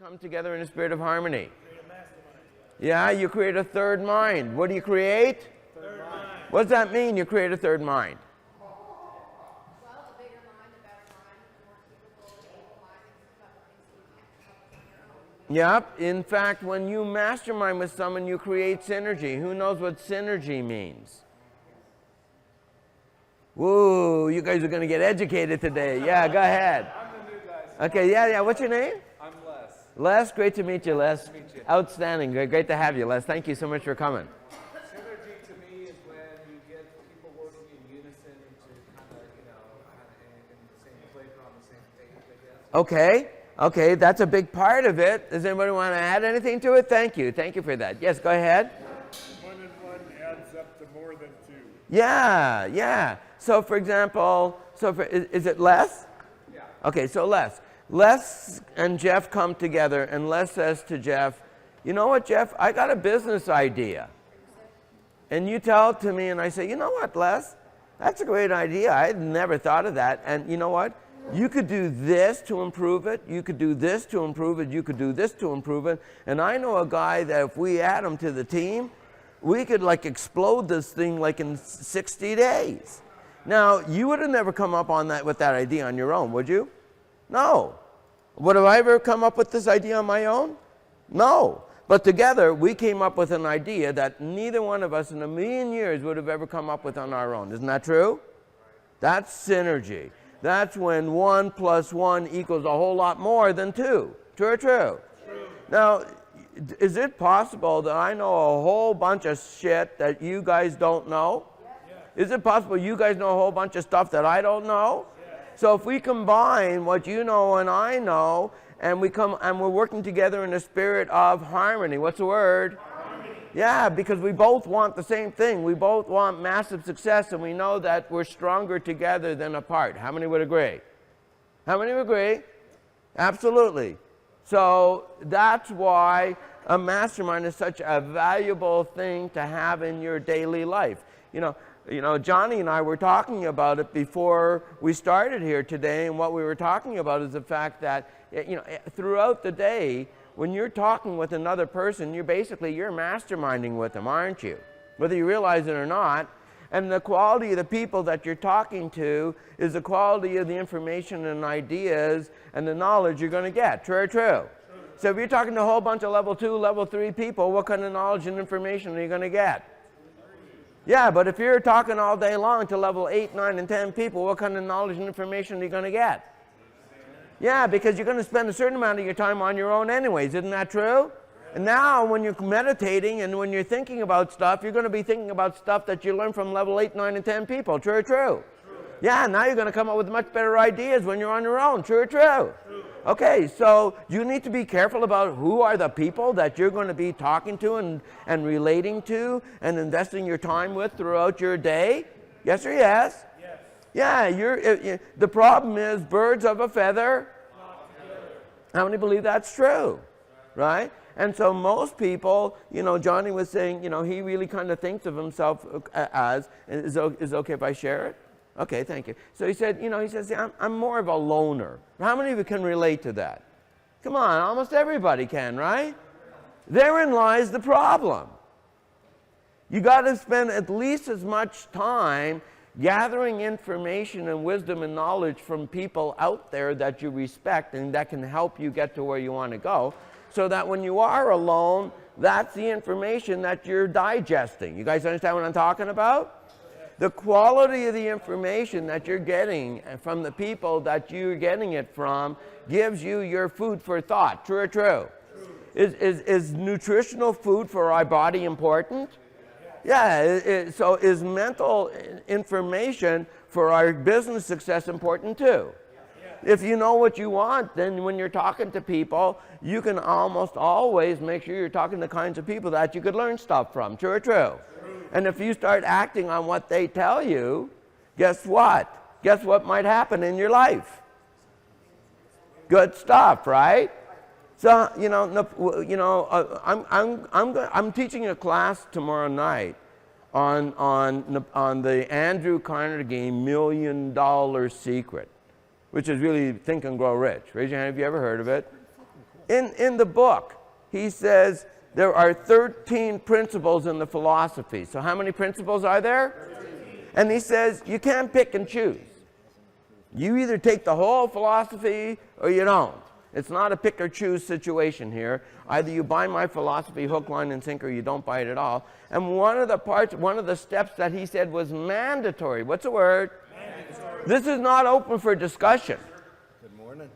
come together in a spirit of harmony? Yeah, you create a third mind. What do you create? Third mind. What does that mean, you create a third mind? Well, the bigger mind, the better mind, the more capable, able-minded, clever things you can't come up with on your own. Yep. In fact, when you mastermind with someone, you create synergy. Who knows what synergy means? Woo, you guys are going to get educated today. Yeah, go ahead. I'm the new guy. Okay, yeah. What's your name? I'm Les. Les, great to meet you, Les. Nice to meet you. Outstanding. Great to have you, Les. Thank you so much for coming. Synergy to me is when you get people working in unison to kind of, in the same flavor on the same page, I guess. Okay, that's a big part of it. Does anybody want to add anything to it? Thank you for that. Yes, go ahead. 1 and 1 adds up to more than 2. Yeah. So, for example, is it Les? Yeah. Okay, so Les and Jeff come together, and Les says to Jeff, you know what, Jeff, I got a business idea. And you tell it to me, and I say, you know what, Les, that's a great idea. I had never thought of that. And you know what? You could do this to improve it. You could do this to improve it. You could do this to improve it. And I know a guy that if we add him to the team, we could like explode this thing like in 60 days. Now, you would have never come up on that with that idea on your own, would you? No. Would have I ever come up with this idea on my own? No. But together, we came up with an idea that neither one of us in a million years would have ever come up with on our own. Isn't that true? That's synergy. That's when 1 + 1 equals a whole lot more than 2. True or true? True. Now, is it possible that I know a whole bunch of shit that you guys don't know? Yes. Is it possible you guys know a whole bunch of stuff that I don't know? Yes. So if we combine what you know and I know, and we're working together in a spirit of harmony. What's the word? Harmony. Yeah, because we both want the same thing. We both want massive success, and we know that we're stronger together than apart. How many would agree? How many would agree? Absolutely. So that's why a mastermind is such a valuable thing to have in your daily life. You know, Johnny and I were talking about it before we started here today, and what we were talking about is the fact that, throughout the day, when you're talking with another person, you're masterminding with them, aren't you? Whether you realize it or not. And the quality of the people that you're talking to is the quality of the information and ideas and the knowledge you're going to get. True or true? So if you're talking to a whole bunch of level 2, level 3 people, what kind of knowledge and information are you going to get? Yeah, but if you're talking all day long to level 8, 9, and 10 people, what kind of knowledge and information are you going to get? Yeah, because you're going to spend a certain amount of your time on your own anyways. Isn't that true? And now when you're meditating and when you're thinking about stuff, you're going to be thinking about stuff that you learned from level 8, 9, and 10 people. True or true? Yeah, now you're going to come up with much better ideas when you're on your own. True or true? Okay, so you need to be careful about who are the people that you're going to be talking to and relating to and investing your time with throughout your day. Yes or yes? Yes. Yeah, the problem is birds of a feather. How many believe that's true? Right? And so most people, Johnny was saying, he really kind of thinks of himself as, is it okay if I share it? Okay, thank you. So he said, I'm more of a loner. How many of you can relate to that? Come on, almost everybody can, right? Therein lies the problem. You got to spend at least as much time gathering information and wisdom and knowledge from people out there that you respect and that can help you get to where you want to go, so that when you are alone, that's the information that you're digesting. You guys understand what I'm talking about? The quality of the information that you're getting from the people that you're getting it from gives you your food for thought. True or true? Is nutritional food for our body important? Yeah, so is mental information for our business success important too? If you know what you want, then when you're talking to people, you can almost always make sure you're talking to the kinds of people that you could learn stuff from. True or true? And if you start acting on what they tell you, guess what? Guess what might happen in your life? Good stuff, right? So, I'm teaching a class tomorrow night on the Andrew Carnegie $1 million secret, which is really Think and Grow Rich. Raise your hand if you ever heard of it. in the book, he says there are 13 principles in the philosophy. So how many principles are there? 13. And he says you can't pick and choose. You either take the whole philosophy or you don't. It's not a pick or choose situation here. Either you buy my philosophy hook, line, and sinker, or you don't buy it at all. And one of the steps that he said was mandatory. What's the word? Mandatory. This is not open for discussion. Good morning.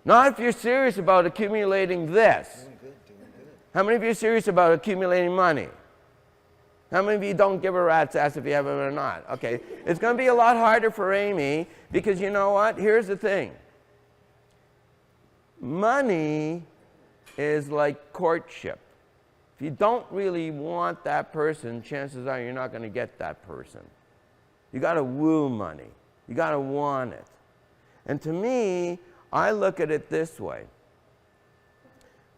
Not if you're serious about accumulating this. Doing good. How many of you are serious about accumulating money? How many of you don't give a rat's ass if you have it or not? Okay, it's going to be a lot harder for Amy because you know what? Here's the thing. Money is like courtship. If you don't really want that person, chances are you're not going to get that person. You got to woo money. You got to want it. And to me, I look at it this way.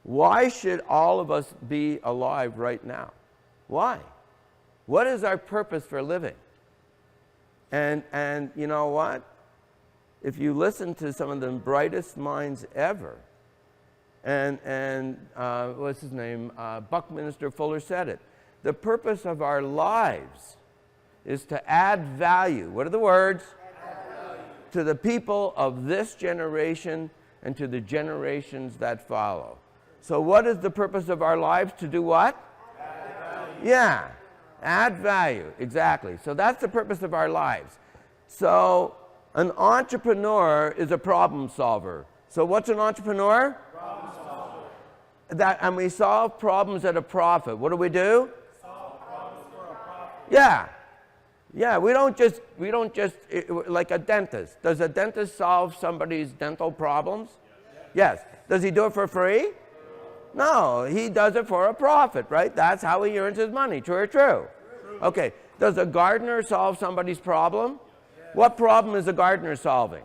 Why should all of us be alive right now? Why? What is our purpose for living? And you know what? If you listen to some of the brightest minds ever, and what's his name? Buckminster Fuller said it. The purpose of our lives is to add value. What are the words? To the people of this generation and to the generations that follow. So what is the purpose of our lives? To do what? Add value. Yeah, add value, exactly. So that's the purpose of our lives. So an entrepreneur is a problem solver. So what's an entrepreneur? Problem solver. And we solve problems at a profit. What do? Solve problems for a profit. Yeah. Yeah, we don't just like a dentist. Does a dentist solve somebody's dental problems? Yes. Does he do it for free? No, he does it for a profit, right? That's how he earns his money. True or true? Okay. Does a gardener solve somebody's problem? What problem is a gardener solving?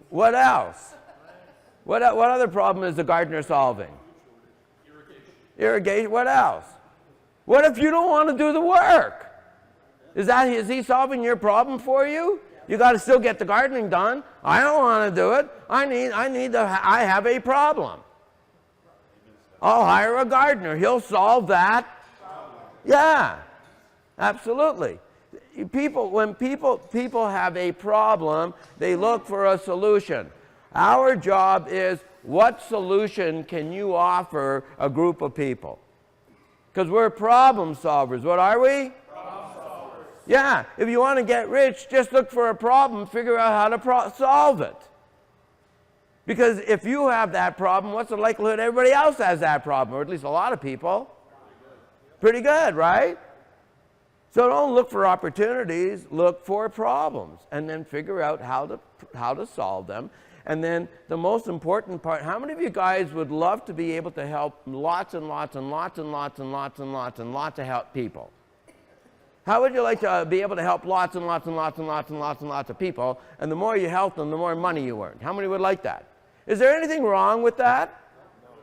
What else? What other problem is the gardener solving? Irrigation. What else? What if you don't want to do the work? Is he solving your problem for you? You got to still get the gardening done. I don't want to do it. I have a problem. I'll hire a gardener. He'll solve that. Yeah, absolutely. When people have a problem, they look for a solution. Our job is, what solution can you offer a group of people? Because we're problem solvers. What are we? Yeah, if you want to get rich, just look for a problem, figure out how to solve it. Because if you have that problem, what's the likelihood everybody else has that problem, or at least a lot of people? Pretty good, right? So don't look for opportunities, look for problems, and then figure out how to solve them. And then the most important part, how many of you guys would love to be able to help lots and lots and lots and lots and lots and lots and lots of help people? How would you like to be able to help lots and lots and lots and lots and lots and lots of people, and the more you help them, the more money you earn? How many would like that? Is there anything wrong with that?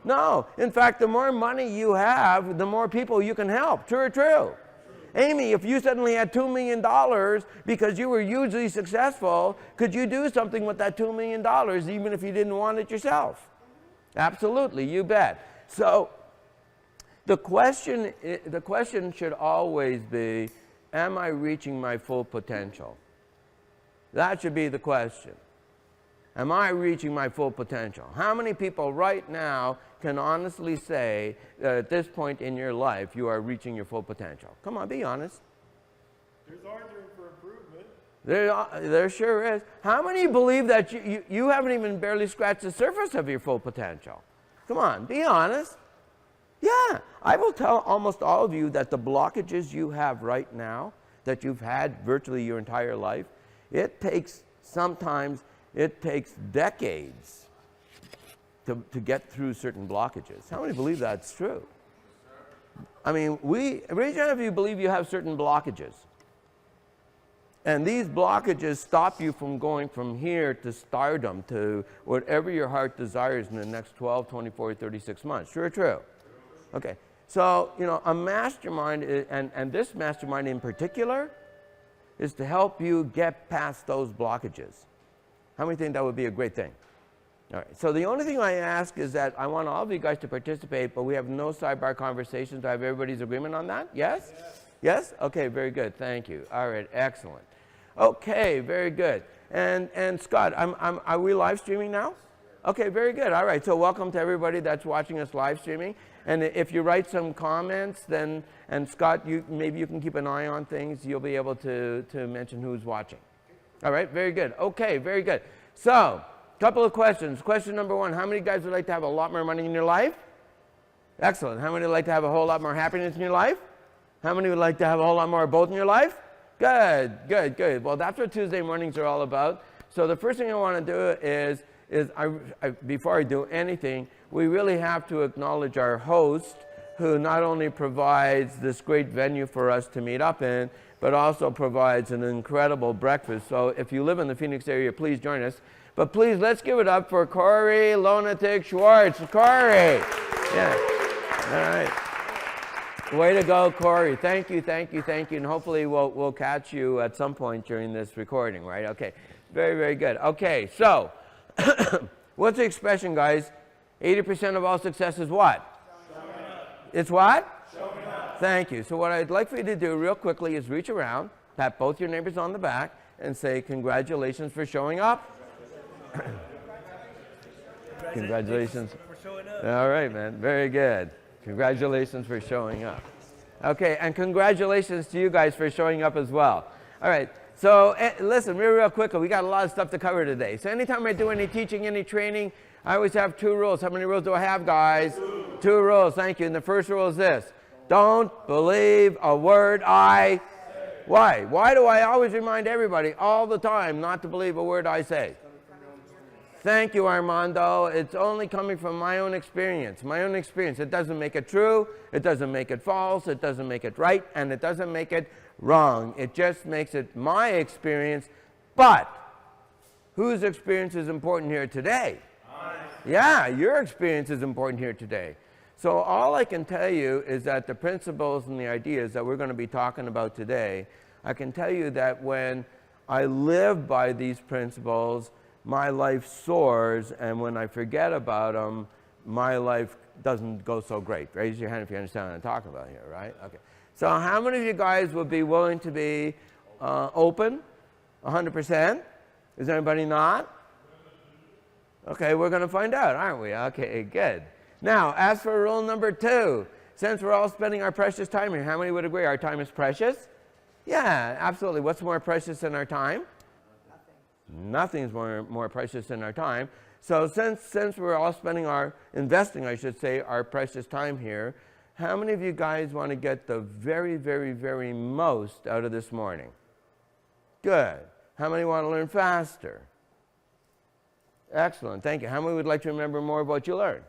No. In fact, the more money you have, the more people you can help. True or true? Amy, if you suddenly had $2 million because you were hugely successful, could you do something with that $2 million even if you didn't want it yourself? Absolutely, you bet. So the question should always be, am I reaching my full potential? That should be the question. Am I reaching my full potential? How many people right now can honestly say that at this point in your life you are reaching your full potential? Come on, be honest. There's always room for improvement. There sure is. How many believe that you haven't even barely scratched the surface of your full potential? Come on, be honest. Yeah, I will tell almost all of you that the blockages you have right now, that you've had virtually your entire life, it takes decades to get through certain blockages. How many believe that's true? I mean, raise your hand if you believe you have certain blockages. And these blockages stop you from going from here to stardom, to whatever your heart desires in the next 12, 24, 36 months. True or true? Okay, so, a mastermind, and this mastermind in particular, is to help you get past those blockages. How many think that would be a great thing? All right. So the only thing I ask is that I want all of you guys to participate, but we have no sidebar conversations. Do I have everybody's agreement on that? Yes? Yes? Okay, very good. Thank you. All right, excellent. Okay, very good. And Scott, are we live streaming now? Okay, very good. All right, so welcome to everybody that's watching us live streaming. And if you write some comments, then, and Scott, maybe you can keep an eye on things. You'll be able to mention who's watching. All right, very good. Okay, very good. So, couple of questions. Question number one, how many guys would like to have a lot more money in your life? Excellent. How many would like to have a whole lot more happiness in your life? How many would like to have a whole lot more of both in your life? Good, good, good. Well, that's what Tuesday mornings are all about. So the first thing I want to do is before I do anything, we really have to acknowledge our host, who not only provides this great venue for us to meet up in, but also provides an incredible breakfast. So if you live in the Phoenix area, please join us. But please, let's give it up for Corey Lunatic Schwartz. Corey! Yeah. All right. Way to go, Corey. Thank you, thank you, thank you. And hopefully we'll catch you at some point during this recording, right? Okay. Very, very good. Okay, so what's the expression, guys? 80% of all success is what? Showing up. It's what? Showing up. Thank you. So what I'd like for you to do real quickly is reach around, pat both your neighbors on the back, and say, congratulations for showing up. Congratulations for showing up. All right, man. Very good. Congratulations for showing up. Okay, and congratulations to you guys for showing up as well. All right. So listen, real quickly, we got a lot of stuff to cover today. So anytime I do any teaching, any training, I always have 2 rules. How many rules do I have, guys? 2 rules. Thank you. And the first rule is this: don't believe a word I say. Why? Why do I always remind everybody all the time not to believe a word I say? Thank you, Armando. It's only coming from my own experience. My own experience. It doesn't make it true. It doesn't make it false. It doesn't make it right. And it doesn't make it wrong. It just makes it my experience. But whose experience is important here today? Mine. Yeah, your experience is important here today. So all I can tell you is that the principles and the ideas that we're going to be talking about today, I can tell you that when I live by these principles, my life soars, and when I forget about them, my life doesn't go so great. Raise your hand if you understand what I'm talking about here, right? Okay. So how many of you guys would be willing to be open 100%? Is anybody not? Okay, we're going to find out, aren't we? Okay, good. Now, as for rule number 2, since we're all spending our precious time here, how many would agree our time is precious? Yeah, absolutely. What's more precious than our time? Nothing is more precious than our time. So since we're all investing, I should say, our precious time here, how many of you guys want to get the very, very, very most out of this morning? Good. How many want to learn faster? Excellent. Thank you. How many would like to remember more of what you learned?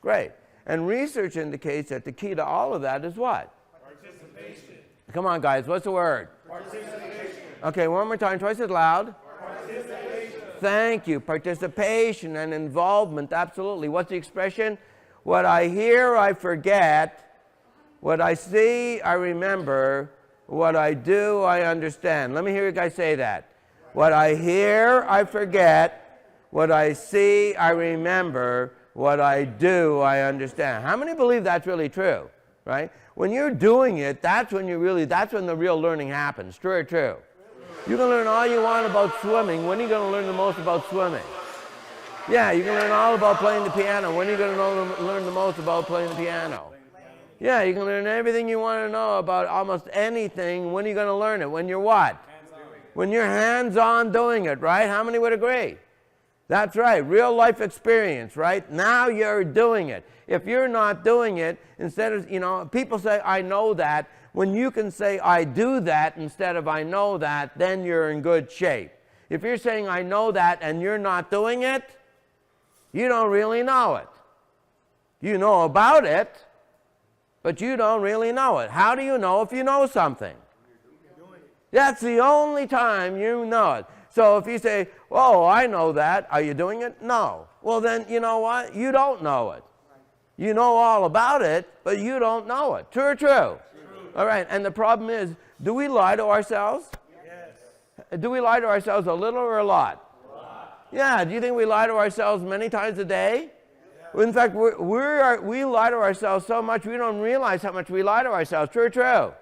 Great. And research indicates that the key to all of that is what? Participation. Come on, guys. What's the word? Participation. Okay, one more time. Twice as loud. Participation. Thank you. Participation and involvement. Absolutely. What's the expression? What I hear, I forget. What I see, I remember. What I do, I understand. Let me hear you guys say that. What I hear, I forget. What I see, I remember. What I do, I understand. How many believe that's really true? Right? When you're doing it, that's when the real learning happens. True or true? You can learn all you want about swimming. When are you going to learn the most about swimming? Yeah, you can learn all about playing the piano. When are you going to learn the most about playing the piano? Yeah, you can learn everything you want to know about almost anything. When are you going to learn it? When you're what? When you're hands-on doing it, right? How many would agree? That's right, real life experience, right? Now you're doing it. If you're not doing it, instead of, people say, I know that. When you can say, I do that instead of I know that, then you're in good shape. If you're saying, I know that, and you're not doing it, you don't really know it. You know about it, but you don't really know it. How do you know if you know something? That's the only time you know it. So if you say, oh, I know that, are you doing it? No. Well, then, you know what? You don't know it. You know all about it, but you don't know it. True or true? True. All right, and the problem is, do we lie to ourselves? Yes. Do we lie to ourselves a little or a lot? A lot. Yeah, do you think we lie to ourselves many times a day? In fact, we lie to ourselves so much we don't realize how much we lie to ourselves. True or true?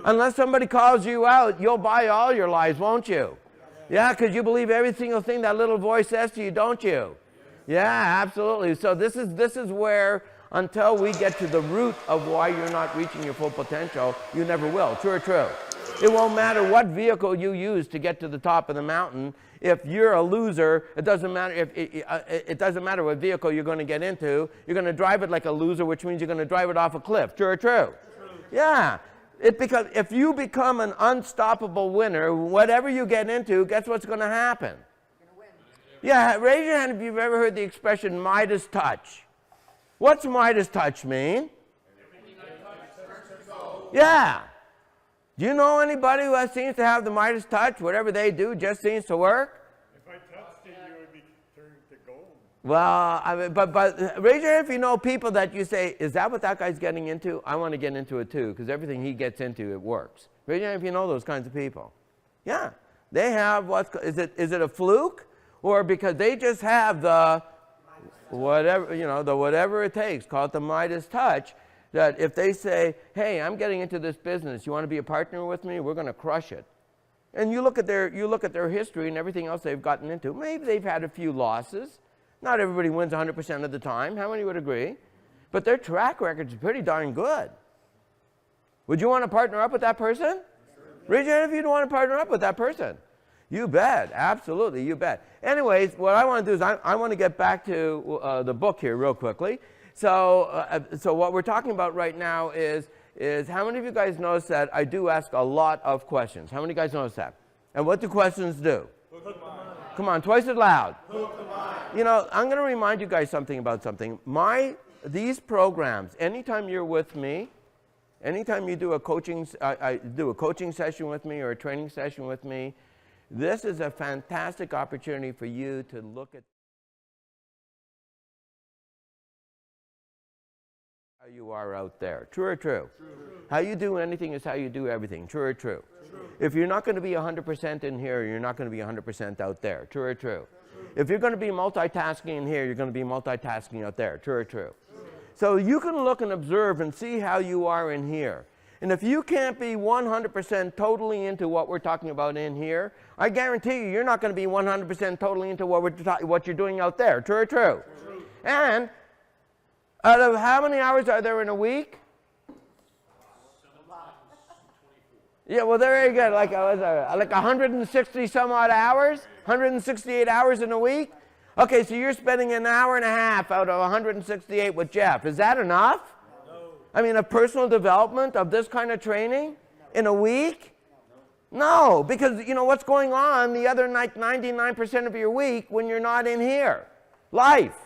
Unless somebody calls you out, you'll buy all your lies, won't you? Yeah, because you believe every single thing that little voice says to you, don't you? Yeah, absolutely. So this is where, until we get to the root of why you're not reaching your full potential, you never will. True or true? It won't matter what vehicle you use to get to the top of the mountain. If you're a loser, it doesn't matter it doesn't matter what vehicle you're going to get into. You're going to drive it like a loser, which means you're going to drive it off a cliff. True or true? Yeah. Because if you become an unstoppable winner, whatever you get into, guess what's going to happen? You're gonna win. Yeah, raise your hand if you've ever heard the expression Midas touch. What's Midas touch mean? Yeah. Do you know anybody who seems to have the Midas touch? Whatever they do just seems to work? If I touched it, you would be turned to gold. Well, I mean, but raise your hand if you know people that you say, is that what that guy's getting into? I want to get into it too, because everything he gets into, it works. Raise your hand if you know those kinds of people. Yeah. They have is it a fluke? Or because they just have the whatever it takes, call it the Midas touch, that if they say, hey, I'm getting into this business, you want to be a partner with me? We're going to crush it. And you look at their history and everything else they've gotten into. Maybe they've had a few losses. Not everybody wins 100% of the time. How many would agree? But their track record is pretty darn good. Would you want to partner up with that person? Raise your hand if you'd want to partner up with that person. You bet. Absolutely, you bet. Anyways, what I want to do is I want to get back to the book here real quickly. So what we're talking about right now is how many of you guys notice that I do ask a lot of questions? How many of you guys notice that? And what do questions do? Come on, twice as loud. You know, I'm going to remind you guys something about something. These programs, anytime you're with me, anytime you do a coaching session with me or a training session with me, this is a fantastic opportunity for you to look at how you are out there. True or true? True. How you do anything is how you do everything. True or true? True. If you're not going to be 100% in here, you're not going to be 100% out there. True or true? True. If you're going to be multitasking in here, you're going to be multitasking out there. True or true? True. So you can look and observe and see how you are in here. And if you can't be 100% totally into what we're talking about in here, I guarantee you, you're not going to be 100% totally into what you're doing out there. True or true? True. And out of how many hours are there in a week? Yeah, well, there you go. Like 160 some odd hours, 168 hours in a week. Okay, so you're spending an hour and a half out of 168 with Jeff. Is that enough? No. I mean, of personal development, of this kind of training in a week? No, because you know what's going on the other 99% of your week when you're not in here? Life.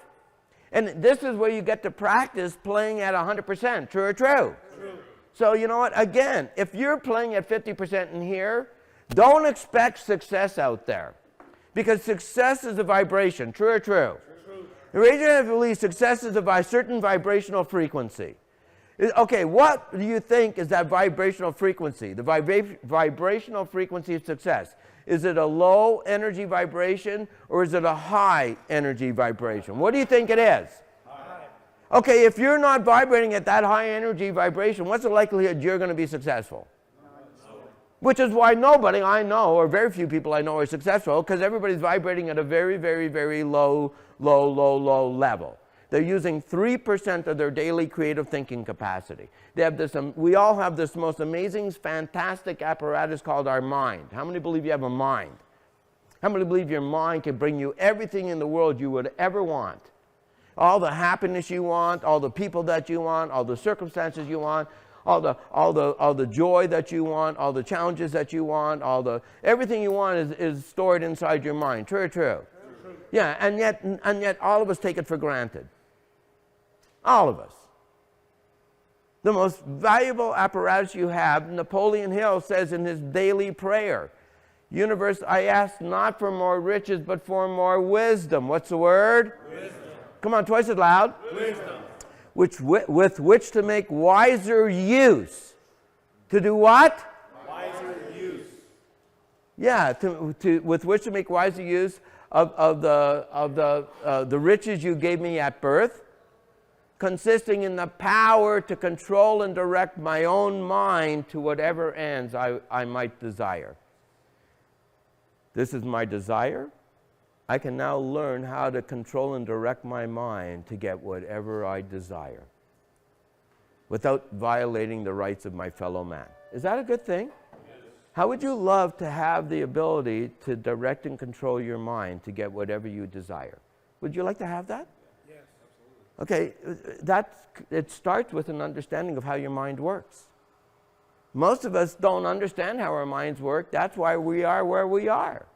And this is where you get to practice playing at 100%. True or true? True. So you know what? Again, if you're playing at 50% in here, don't expect success out there. Because success is a vibration. True or true? True. Raise your hand if you believe success is a certain vibrational frequency. Okay, what do you think is that vibrational frequency? The vibrational frequency of success. Is it a low energy vibration or is it a high energy vibration? What do you think it is? High. Okay, if you're not vibrating at that high energy vibration, what's the likelihood you're going to be successful? No. Which is why nobody I know, or very few people I know, are successful, because everybody's vibrating at a very, very, very low level. They're using 3% of their daily creative thinking capacity. They have this, we all have this most amazing, fantastic apparatus called our mind. How many believe you have a mind? How many believe your mind can bring you everything in the world you would ever want? All the happiness you want, all the people that you want, all the circumstances you want, all the joy that you want, all the challenges that you want, everything you want is stored inside your mind. True or true? True. Yeah, and yet all of us take it for granted. All of us. The most valuable apparatus you have, Napoleon Hill says in his daily prayer, universe, I ask not for more riches, but for more wisdom. What's the word? Wisdom. Come on, twice as loud. Wisdom. With which to make wiser use. To do what? Wiser use. Yeah, with which to make wiser use the riches you gave me at birth, consisting in the power to control and direct my own mind to whatever ends I might desire. This is my desire. I can now learn how to control and direct my mind to get whatever I desire without violating the rights of my fellow man. Is that a good thing? Yes. How would you love to have the ability to direct and control your mind to get whatever you desire? Would you like to have that? Yes, absolutely. Okay, it starts with an understanding of how your mind works. Most of us don't understand how our minds work. That's why we are where we are.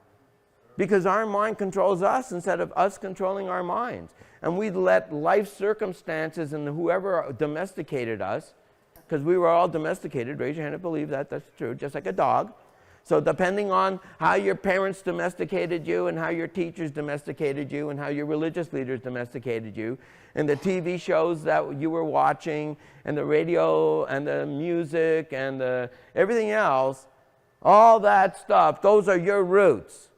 Because our mind controls us instead of us controlling our minds. And we let life circumstances and whoever domesticated us, because we were all domesticated, raise your hand if you believe that, that's true, just like a dog. So depending on how your parents domesticated you and how your teachers domesticated you and how your religious leaders domesticated you and the TV shows that you were watching and the radio and the music and everything else, all that stuff, those are your roots.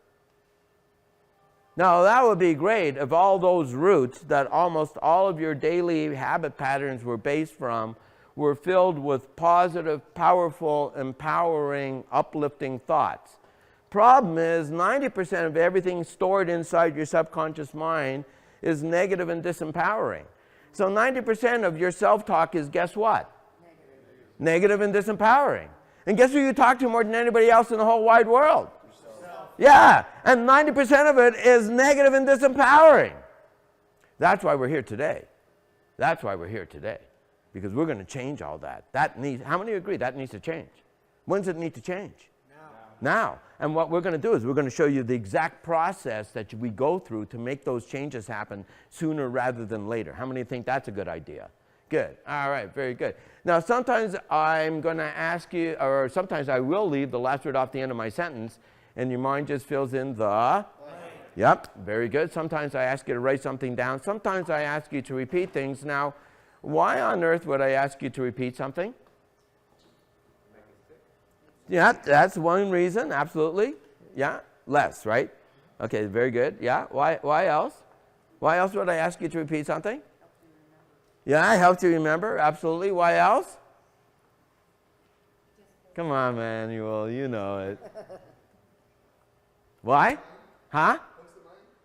Now, that would be great if all those roots that almost all of your daily habit patterns were based from were filled with positive, powerful, empowering, uplifting thoughts. Problem is, 90% of everything stored inside your subconscious mind is negative and disempowering. So 90% of your self-talk is, guess what? Negative and disempowering. And guess who you talk to more than anybody else in the whole wide world? Yeah, and 90% of it is negative and disempowering. That's why we're here today. That's why we're here today. Because we're going to change all that. How many agree that needs to change? When does it need to change? Now. And what we're going to do is we're going to show you the exact process that we go through to make those changes happen sooner rather than later. How many think that's a good idea? Good. All right, very good. Now, sometimes I'm going to ask you, or sometimes I will leave the last word off the end of my sentence, and your mind just fills in the blank. Yep, very good. Sometimes I ask you to write something down. Sometimes I ask you to repeat things. Now, why on earth would I ask you to repeat something? Yeah, that's one reason, absolutely. Yeah, less, right? Okay, very good. Yeah, why else? Why else would I ask you to repeat something? Yeah, it helps you remember, absolutely. Why else? Come on, man, you know it. Why? Huh?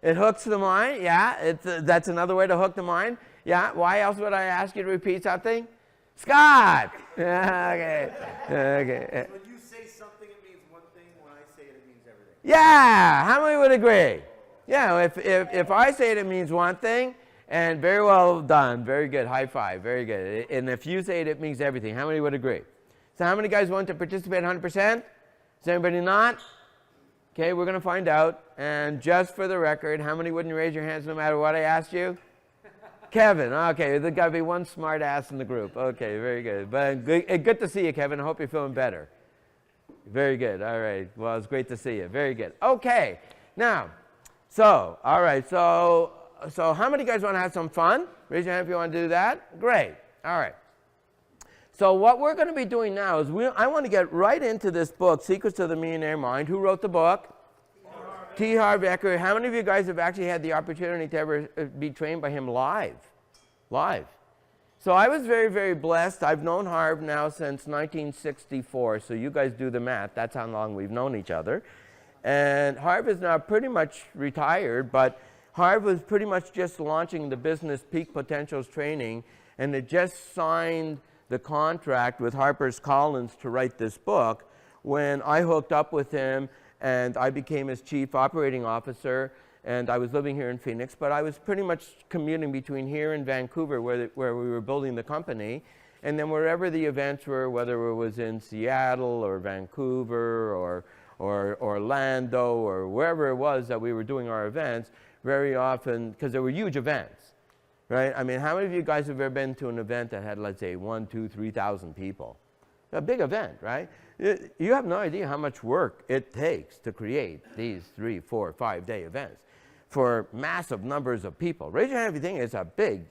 It hooks the mind, yeah. That's another way to hook the mind. Yeah, why else would I ask you to repeat something? Scott! Okay. Okay. When you say something, it means one thing. When I say it, it means everything. Yeah, how many would agree? Yeah, if I say it means one thing, and very well done, very good, high five, very good. And if you say it means everything, how many would agree? So how many guys want to participate 100%? Is anybody not? Okay, we're going to find out. And just for the record, how many wouldn't raise your hands no matter what I asked you? Kevin, okay, there's got to be one smart ass in the group. Okay, very good. But good to see you, Kevin. I hope you're feeling better. Very good. All right. Well, it's great to see you. Very good. Okay. Now, all right. So how many guys want to have some fun? Raise your hand if you want to do that. Great. All right. So what we're going to be doing now is I want to get right into this book, Secrets of the Millionaire Mind. Who wrote the book? T. Harv Eker. How many of you guys have actually had the opportunity to ever be trained by him live? So I was very, very blessed. I've known Harv now since 1964. So you guys do the math. That's how long we've known each other. And Harv is now pretty much retired, but Harv was pretty much just launching the business Peak Potentials training, and it just signed the contract with HarperCollins to write this book when I hooked up with him and I became his chief operating officer, and I was living here in Phoenix, but I was pretty much commuting between here and Vancouver where we were building the company, and then wherever the events were, whether it was in Seattle or Vancouver or Orlando or wherever it was that we were doing our events, very often, because there were huge events. Right? I mean, how many of you guys have ever been to an event that had, let's say, 1,000, 2,000, 3,000 people? A big event, right? You have no idea how much work it takes to create these 3, 4, 5-day events for massive numbers of people. Raise your hand if you think it's a big,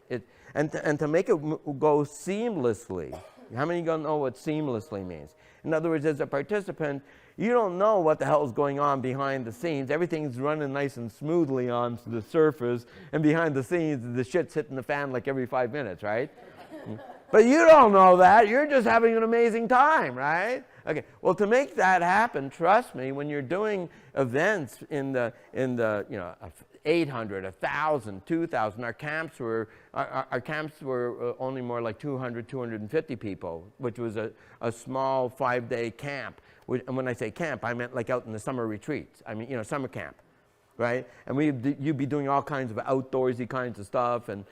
and to make it go seamlessly. How many of you know what seamlessly means? In other words, as a participant, You don't know what the hell is going on behind the scenes. Everything's running nice and smoothly on the surface, and behind the scenes, the shit's hitting the fan like every 5 minutes, right? But you don't know that. You're just having an amazing time, right? Okay. Well, to make that happen, trust me, when you're doing events in the 800, 1,000, 2,000, our camps were only more like 200, 250 people, which was a small 5-day camp. And when I say camp, I meant like out in the summer retreats. I mean, summer camp, right? And you'd be doing all kinds of outdoorsy kinds of stuff and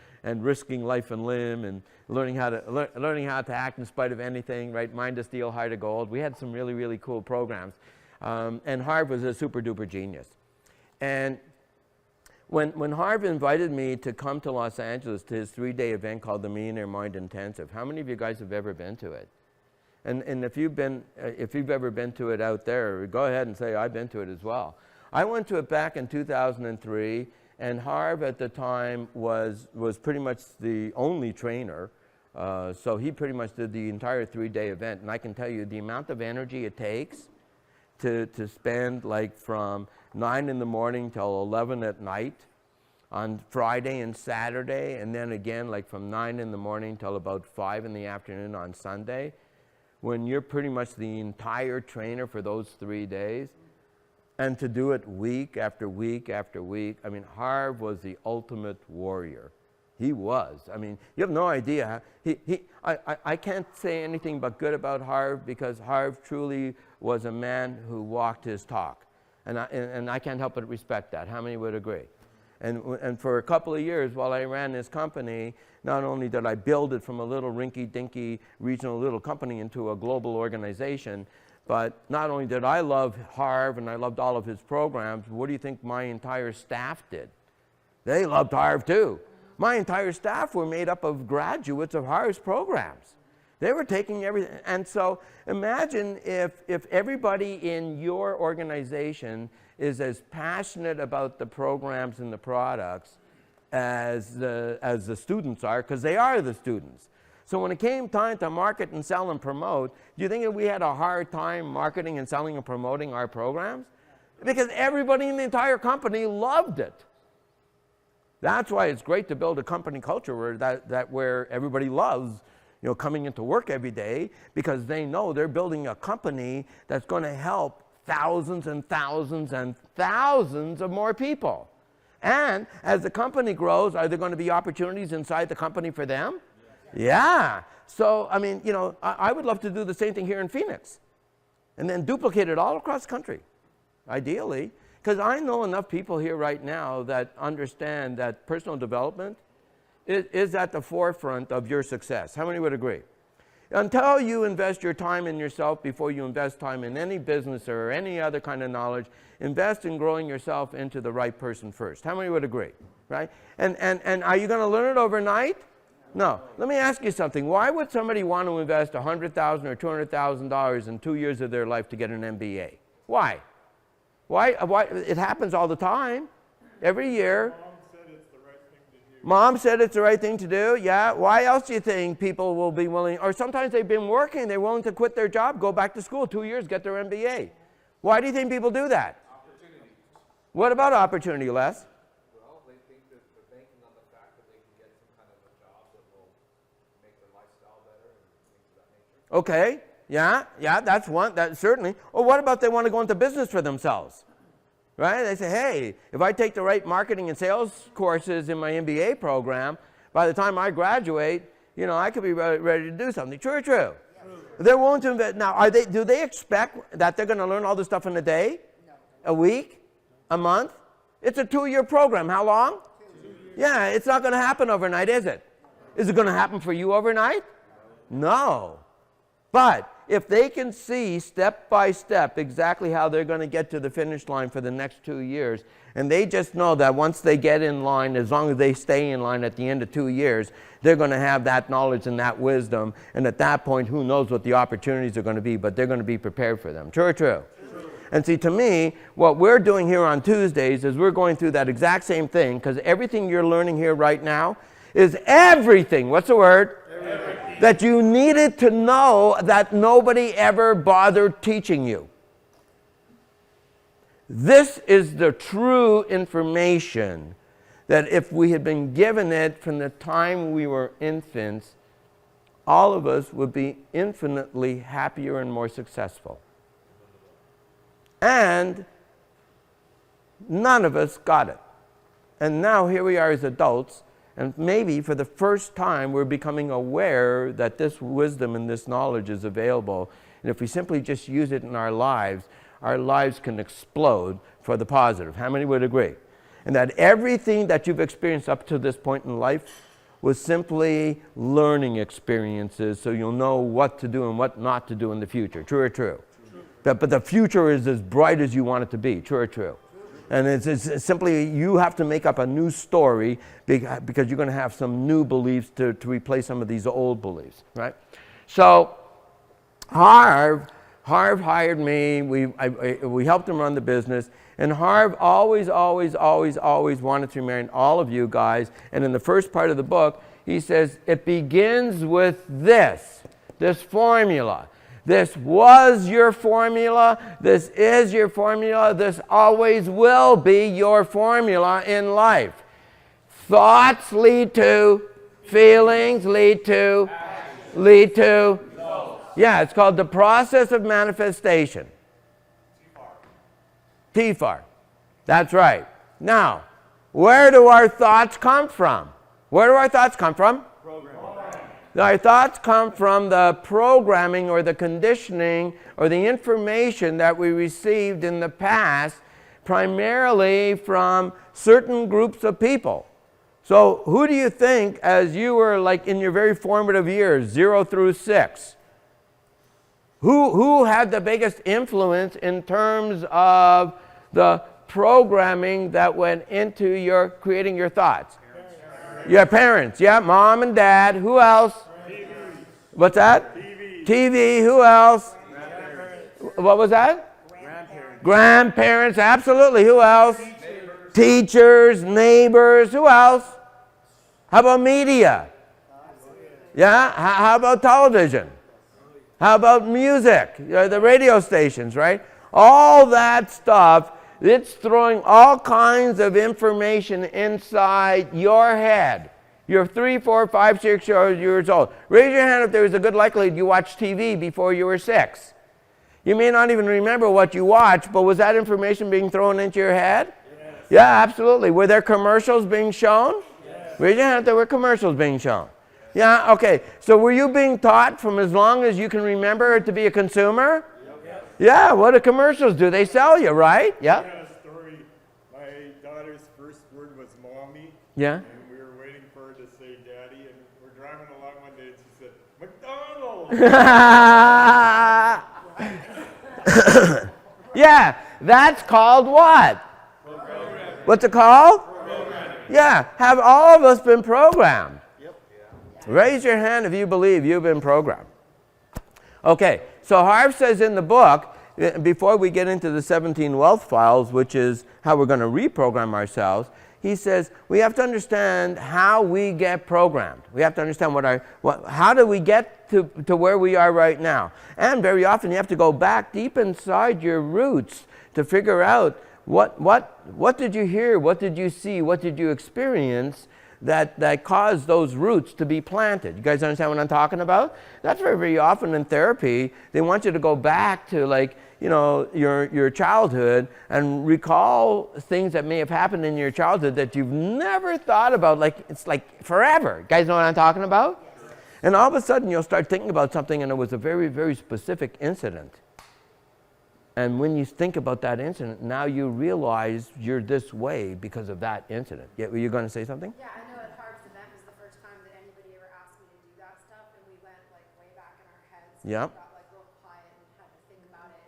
risking life and limb and learning how to act in spite of anything, right? Mind to steel, heart of gold. We had some really, really cool programs. And Harv was a super duper genius. And when Harv invited me to come to Los Angeles to his 3-day event called the Millionaire Mind Intensive, how many of you guys have ever been to it? And if you've ever been to it out there, go ahead and say, I've been to it as well. I went to it back in 2003, and Harv at the time was pretty much the only trainer. So he pretty much did the entire 3-day event. And I can tell you the amount of energy it takes to spend like from 9 in the morning till 11 at night on Friday and Saturday, and then again like from 9 in the morning till about 5 in the afternoon on Sunday, when you're pretty much the entire trainer for those 3 days, and to do it week after week after week. I mean, Harv was the ultimate warrior. He was. I mean, you have no idea. I can't say anything but good about Harv, because Harv truly was a man who walked his talk. And I can't help but respect that. How many would agree? And for a couple of years while I ran this company, not only did I build it from a little rinky-dinky regional little company into a global organization, but not only did I love Harv and I loved all of his programs, what do you think my entire staff did? They loved Harv too. My entire staff were made up of graduates of Harv's programs. They were taking everything. And so imagine if everybody in your organization is as passionate about the programs and the products as the students are, because they are the students. So when it came time to market and sell and promote, do you think that we had a hard time marketing and selling and promoting our programs? Because everybody in the entire company loved it. That's why it's great to build a company culture where everybody loves coming into work every day, because they know they're building a company that's going to help thousands and thousands and thousands of more people. And as the company grows, are there going to be opportunities inside the company for them? Yeah. So, I mean, I would love to do the same thing here in Phoenix and then duplicate it all across the country, ideally, because I know enough people here right now that understand that personal development is at the forefront of your success. How many would agree? Until you invest your time in yourself before you invest time in any business or any other kind of knowledge, invest in growing yourself into the right person first. How many would agree? Right? And are you going to learn it overnight? No. Let me ask you something. Why would somebody want to invest $100,000 or $200,000 in 2 years of their life to get an MBA? Why? Why? It happens all the time, every year. Mom said it's the right thing to do. Yeah. Why else do you think people will be willing, or sometimes they've been working, they're willing to quit their job, go back to school 2 years, get their MBA? Why do you think people do that? Opportunity. What about opportunity, Les? Well, they think that they're banking on the fact that they can get some kind of a job that will make their lifestyle better and things of that nature. Okay. Yeah, that's one, that certainly. Or what about they want to go into business for themselves? Right? They say, hey, if I take the right marketing and sales courses in my MBA program, by the time I graduate, I could be ready to do something. True or true? Yes. They're willing to invest. Now, do they expect that they're going to learn all this stuff in a day? No. A week? A month? It's a 2-year program. How long? 2 years. Yeah, it's not going to happen overnight, is it? Is it going to happen for you overnight? No. But if they can see step by step exactly how they're going to get to the finish line for the next 2 years, and they just know that once they get in line, as long as they stay in line at the end of 2 years, they're going to have that knowledge and that wisdom, and at that point, who knows what the opportunities are going to be, but they're going to be prepared for them. True or true? True. And see, to me, what we're doing here on Tuesdays is we're going through that exact same thing, because everything you're learning here right now is everything. What's the word? Everything. That you needed to know that nobody ever bothered teaching you. This is the true information that if we had been given it from the time we were infants, all of us would be infinitely happier and more successful. And none of us got it. And now here we are as adults, and maybe for the first time we're becoming aware that this wisdom and this knowledge is available. And if we simply just use it in our lives can explode for the positive. How many would agree? And that everything that you've experienced up to this point in life was simply learning experiences, so you'll know what to do and what not to do in the future. True or true? But the future is as bright as you want it to be. True or true? And it's simply, you have to make up a new story because you're going to have some new beliefs to replace some of these old beliefs, right? So Harv hired me. We helped him run the business. And Harv always wanted to marry all of you guys. And in the first part of the book, he says, it begins with this formula. This was your formula. This is your formula. This always will be your formula in life. Thoughts lead to, feelings lead to, yeah, it's called the process of manifestation. TFAR. That's right. Now, where do our thoughts come from? Where do our thoughts come from? Our thoughts come from the programming or the conditioning or the information that we received in the past, primarily from certain groups of people. So who do you think, as you were like in your very formative years, 0 through 6, who had the biggest influence in terms of the programming that went into your creating your thoughts? Your parents, yeah, mom and dad. Who else? What's that? TV. Who else? What was that? Grandparents, absolutely. Who else? Teachers, neighbors. Who else? How about media? Yeah? How about television? How about music? The radio stations, right? All that stuff, it's throwing all kinds of information inside your head. You're 3, 4, 5, 6 years old. Raise your hand if there was a good likelihood you watched TV before you were 6. You may not even remember what you watched, but was that information being thrown into your head? Yes. Yeah, absolutely. Were there commercials being shown? Yes. Raise your hand if there were commercials being shown. Yeah, okay. So were you being taught from as long as you can remember to be a consumer? Yep. Yeah, what do commercials do? They sell you, right? Yeah. I got a story. My daughter's first word was mommy. Yeah. And we were waiting for her to say daddy, and we're driving along one day and she said, McDonald's! Yeah, that's called what? Programming. What's it called? Programming. Yeah, have all of us been programmed? Yep. Raise your hand if you believe you've been programmed. Okay, so Harv says in the book, before we get into the 17 wealth files, which is how we're going to reprogram ourselves, he says we have to understand how we get programmed. We have to understand how do we get to where we are right now. And very often you have to go back deep inside your roots to figure out what did you hear, what did you see, what did you experience that caused those roots to be planted. You guys understand what I'm talking about? That's very, very often in therapy, they want you to go back to your childhood and recall things that may have happened in your childhood that you've never thought about, it's like forever. You guys know what I'm talking about? Yes. And all of a sudden you'll start thinking about something and it was a very, very specific incident. And when you think about that incident, now you realize you're this way because of that incident. Yeah, were you going to say something? Yeah, I know at Harv's event was the first time that anybody ever asked me to do that stuff, and we went way back in our heads. Yep. We got real quiet and had to think about it,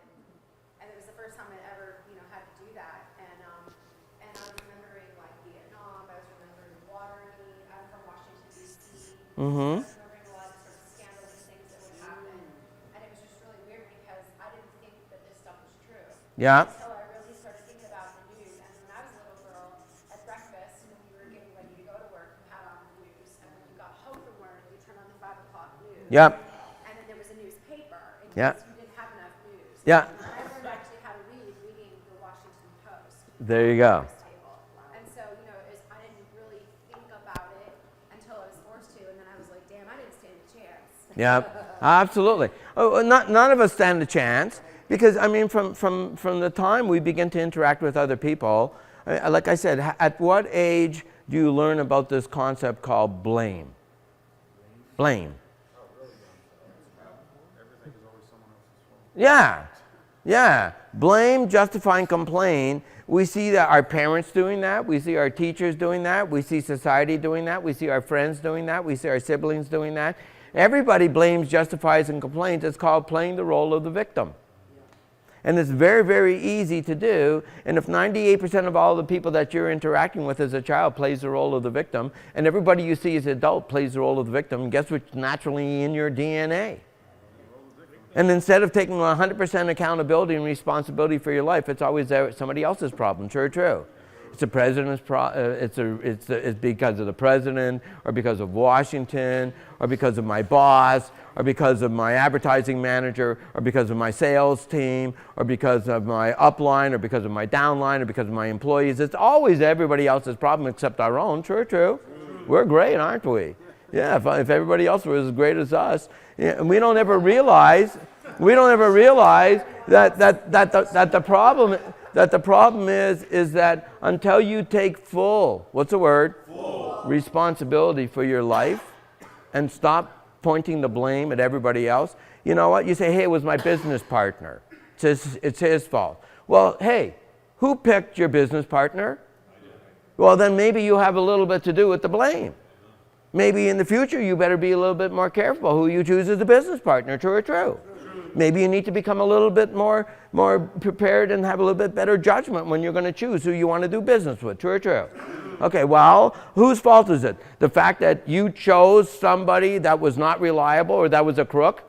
and it was the first time I ever had to do that. And I was remembering Vietnam. I was remembering Watergate. I'm from Washington D.C. Mm-hmm. I was remembering a lot of sort of scandalous things that would happen, and it was just really weird because I didn't think that this stuff was true. Yeah. Until I really started thinking about the news. And when I was a little girl, at breakfast, when you were getting ready to go to work, you had on the news. And when you got home from work, you turned on the 5 o'clock news. Yep. And then there was a newspaper in Yeah. case you didn't have enough news. Yeah. And I learned actually how to reading the Washington There you go. table. And so, I didn't really think about it until I was forced to, and then I was like, damn, I didn't stand a chance. Yep, absolutely. Oh, none of us stand a chance because, I mean, from the time we begin to interact with other people, like I said, at what age do you learn about this concept called blame? Blame. Yeah, yeah. Blame, justify, and complain. We see that our parents doing that. We see our teachers doing that. We see society doing that. We see our friends doing that. We see our siblings doing that. Everybody blames, justifies, and complains. It's called playing the role of the victim. And it's very, very easy to do. And if 98% of all the people that you're interacting with as a child plays the role of the victim, and everybody you see as an adult plays the role of the victim, guess what's naturally in your DNA? And instead of taking 100% accountability and responsibility for your life, it's always somebody else's problem. True. It's the president's it's because of the president, or because of Washington, or because of my boss, or because of my advertising manager, or because of my sales team, or because of my upline, or because of my downline, or because of my employees. It's always everybody else's problem except our own. True. We're great, aren't we? Yeah, if everybody else was as great as us, and we don't ever realize that the problem is that until you take full responsibility for your life and stop pointing the blame at everybody else, you know what? You say, hey, it was my business partner. It's his fault. Well, hey, who picked your business partner? Well, then maybe you have a little bit to do with the blame. Maybe in the future you better be a little bit more careful who you choose as a business partner. True. Maybe you need to become a little bit more prepared and have a little bit better judgment when you're going to choose who you want to do business with. True. Okay, well, whose fault is it? The fact that you chose somebody that was not reliable or that was a crook?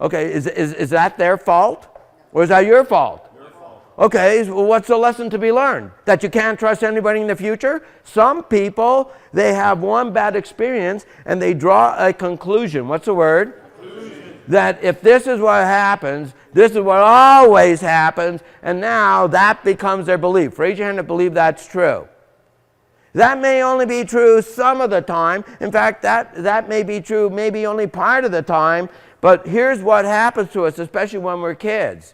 Okay, is that their fault? Or is that your fault? Okay, well, what's the lesson to be learned? That you can't trust anybody in the future? Some people, they have one bad experience and they draw a conclusion. What's the word? Conclusion. That if this is what happens, this is what always happens, and now that becomes their belief. Raise your hand if you believe that's true. That may only be true some of the time. In fact, that may be true maybe only part of the time, but here's what happens to us, especially when we're kids.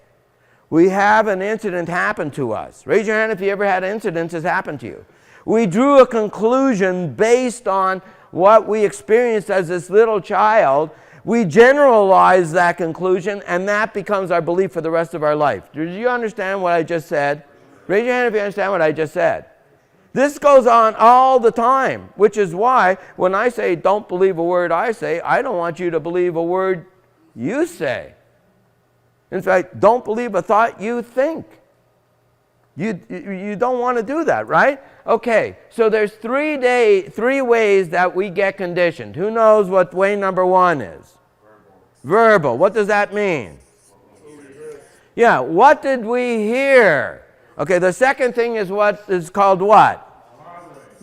We have an incident happen to us. Raise your hand if you ever had incidents that happened to you. We drew a conclusion based on what we experienced as this little child. We generalize that conclusion, and that becomes our belief for the rest of our life. Did you understand what I just said? Raise your hand if you understand what I just said. This goes on all the time, which is why when I say don't believe a word I say, I don't want you to believe a word you say. In fact, don't believe a thought you think. You don't want to do that, right? Okay, so there's three ways that we get conditioned. Who knows what way number one is? Verbal. What does that mean? Yeah, what did we hear? Okay, the second thing is what is called what?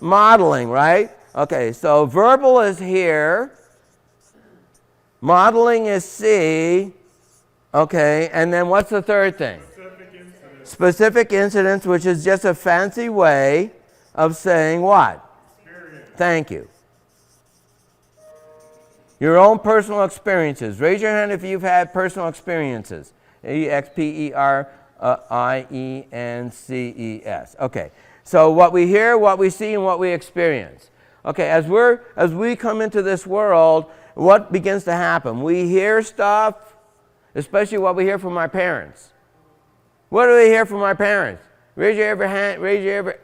Modeling, right? Okay, so verbal is here. Modeling is C. Okay, and then what's the third thing? Specific incidents, which is just a fancy way of saying what? Experience. Thank you. Your own personal experiences. Raise your hand if you've had personal experiences. experiences. Okay, so what we hear, what we see, and what we experience. Okay, as we come into this world, what begins to happen? We hear stuff. Especially what we hear from our parents. What do we hear from our parents? Raise your hand.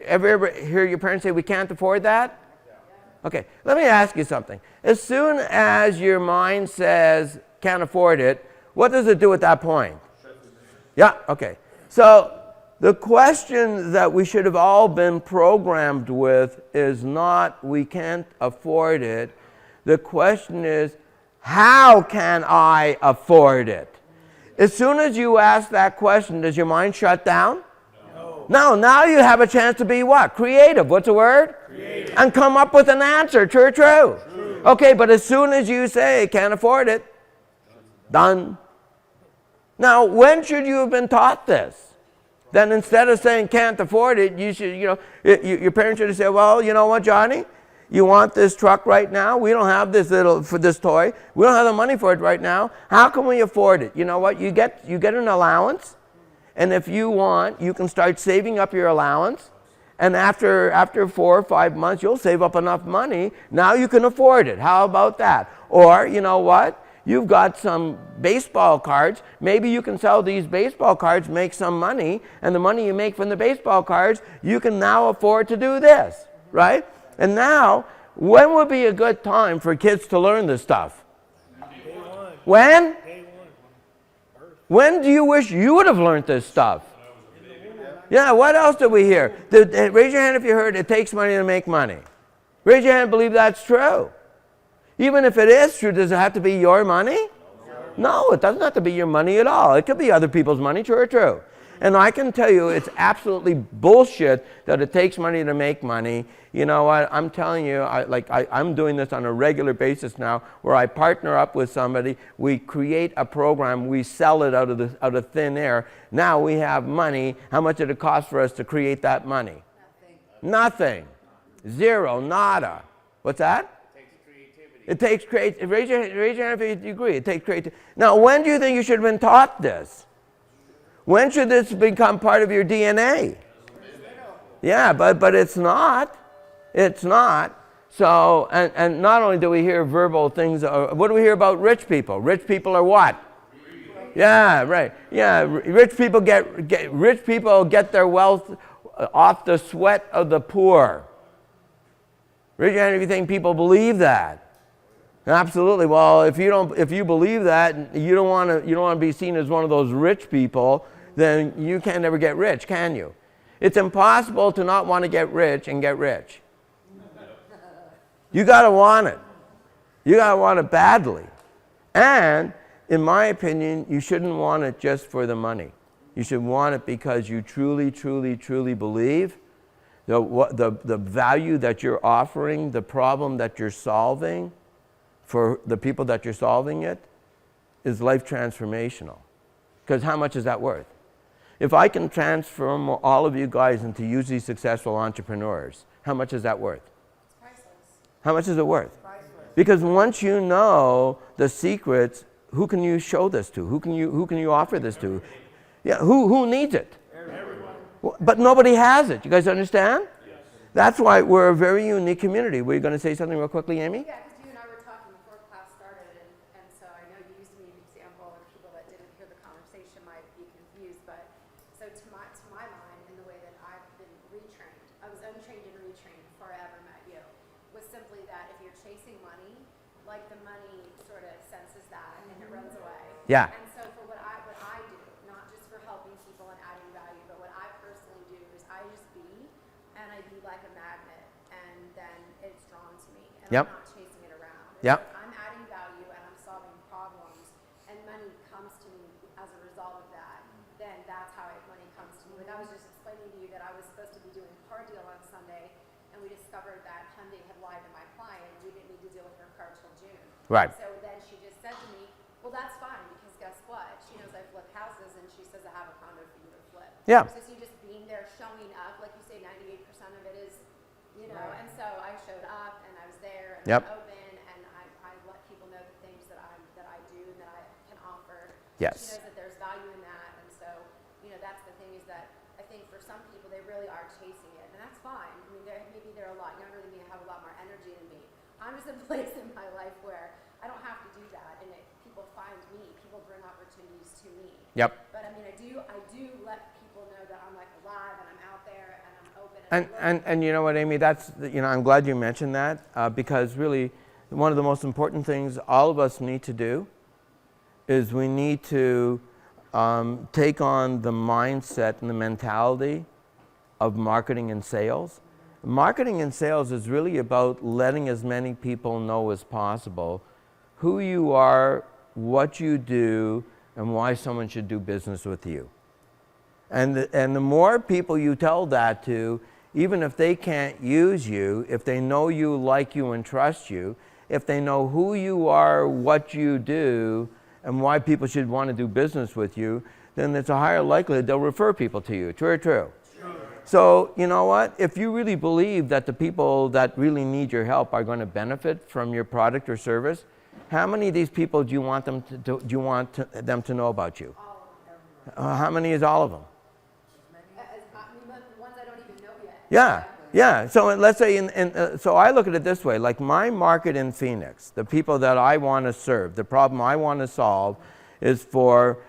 Ever hear your parents say, we can't afford that? Okay, let me ask you something. As soon as your mind says, can't afford it, what does it do at that point? Yeah, okay. So the question that we should have all been programmed with is not, we can't afford it. The question is, how can I afford it? As soon as you ask that question, does your mind shut down? No, now you have a chance to be what? Creative. What's the word? Creative. And come up with an answer. True. Okay, but as soon as you say, can't afford it, done. Now, when should you have been taught this? Then instead of saying can't afford it, you should, your parents should have said, well, you know what, Johnny? You want this truck right now? We don't have this toy. We don't have the money for it right now. How can we afford it? You know what? You get an allowance, and if you want, you can start saving up your allowance. And after 4 or 5 months, you'll save up enough money. Now you can afford it. How about that? Or, you know what? You've got some baseball cards. Maybe you can sell these baseball cards, make some money, and the money you make from the baseball cards, you can now afford to do this, right? And now, when would be a good time for kids to learn this stuff? Day one. When? Day one. When do you wish you would have learned this stuff? Yeah, what else did we hear? Raise your hand if you heard it takes money to make money. Raise your hand and believe that's true. Even if it is true, does it have to be your money? No, it doesn't have to be your money at all. It could be other people's money, true or true. And I can tell you it's absolutely bullshit that it takes money to make money. You know what? I'm telling you, I'm doing this on a regular basis now where I partner up with somebody. We create a program. We sell it out of thin air. Now we have money. How much did it cost for us to create that money? Nothing. Zero. Nada. What's that? It takes creativity. Raise your hand if you agree. It takes creativity. Now, when do you think you should have been taught this? When should this become part of your DNA? Yeah, but it's not. It's not. So, and not only do we hear verbal things, what do we hear about rich people? Rich people are what? Yeah, right. Yeah, rich people get their wealth off the sweat of the poor. Raise your hand if you think people believe that. Absolutely. Well, if you believe that, and you don't want to be seen as one of those rich people, then you can't ever get rich, can you? It's impossible to not want to get rich and get rich. You got to want it. You got to want it badly. And in my opinion, you shouldn't want it just for the money. You should want it because you truly, truly, truly believe the value that you're offering, the problem that you're solving for the people that you're solving it is life transformational. Because how much is that worth? If I can transform all of you guys into hugely successful entrepreneurs, how much is that worth? It's priceless. How much is it worth? Because once you know the secrets, who can you show this to? Who can you offer this to? Yeah, who needs it? Everyone. But nobody has it. You guys understand? Yes. That's why we're a very unique community. Were you going to say something real quickly, Amy? Yeah, because you and I were talking before class started, and so I know you used me as an example, and people that didn't hear the conversation might be confused. But so to my mind, in the way that I've been retrained, I was untrained and retrained before I ever met you, was simply that if you're chasing money, like the money sort of senses that and it runs away. Yeah. And so for what I do, not just for helping people and adding value, but what I personally do is I just be, and I be like a magnet, and then it's drawn to me, and Yep. I'm not chasing it around. Yep. If I'm adding value and I'm solving problems, and money comes to me as a result of that, then that's how money comes to me. Like I was just explaining to you that I was supposed to be doing a car deal on Sunday, and we discovered that Hyundai had lied to my client, and we didn't need to deal with her car till June. Right. So then she just said to me, well, that's fine, because guess what? She knows I flip houses, and she says I have a condo for you to flip. Yeah. So you just being there, showing up, like you say, 98% of it is, and so I showed up, and I was there, and Yep. I'm open, and I let people know the things that I do and that I can offer. Yes. She knows that there's value in that, and so, that's the thing is that I think for some people, they really are chasing it, and that's fine. I mean, maybe they're a lot younger than me and have a lot more energy than me. I'm just in a place in my life where I don't have to do that, and people find me, people bring opportunities to me. Yep. But I mean, I do let people know that I'm like alive and I'm out there and I'm open. And you know what, Amy, that's, I'm glad you mentioned that because really one of the most important things all of us need to do is we need to take on the mindset and the mentality of marketing and sales. Marketing and sales is really about letting as many people know as possible who you are, what you do, and why someone should do business with you. And the more people you tell that to, even if they can't use you, if they know you, like you, and trust you, if they know who you are, what you do, and why people should want to do business with you, then it's a higher likelihood they'll refer people to you. True or true? So, you know what? If you really believe that the people that really need your help are going to benefit from your product or service, how many of these people do you want them them to know about you? How many is all of them? The ones I don't even know yet. Yeah, yeah. So let's say, so I look at it this way, like my market in Phoenix, the people that I want to serve, the problem I want to solve is for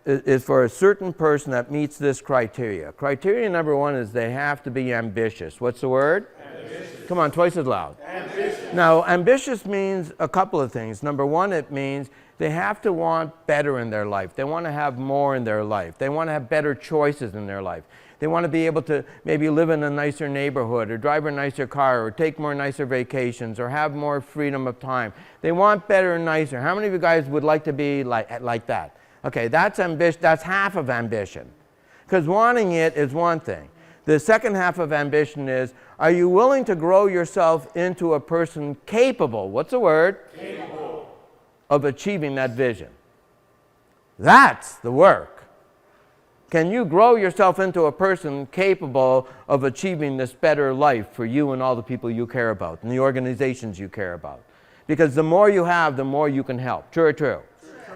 a certain person that meets this criteria. Criteria number one is they have to be ambitious. What's the word? Ambitious. Come on, twice as loud. Ambitious. Now, ambitious means a couple of things. Number one, it means they have to want better in their life. They want to have more in their life. They want to have better choices in their life. They want to be able to maybe live in a nicer neighborhood or drive a nicer car or take more nicer vacations or have more freedom of time. They want better and nicer. How many of you guys would like to be like that? Okay, that's ambition. That's half of ambition. Because wanting it is one thing. The second half of ambition is, are you willing to grow yourself into a person capable, what's the word? Capable. Of achieving that vision. That's the work. Can you grow yourself into a person capable of achieving this better life for you and all the people you care about and the organizations you care about? Because the more you have, the more you can help. True or true?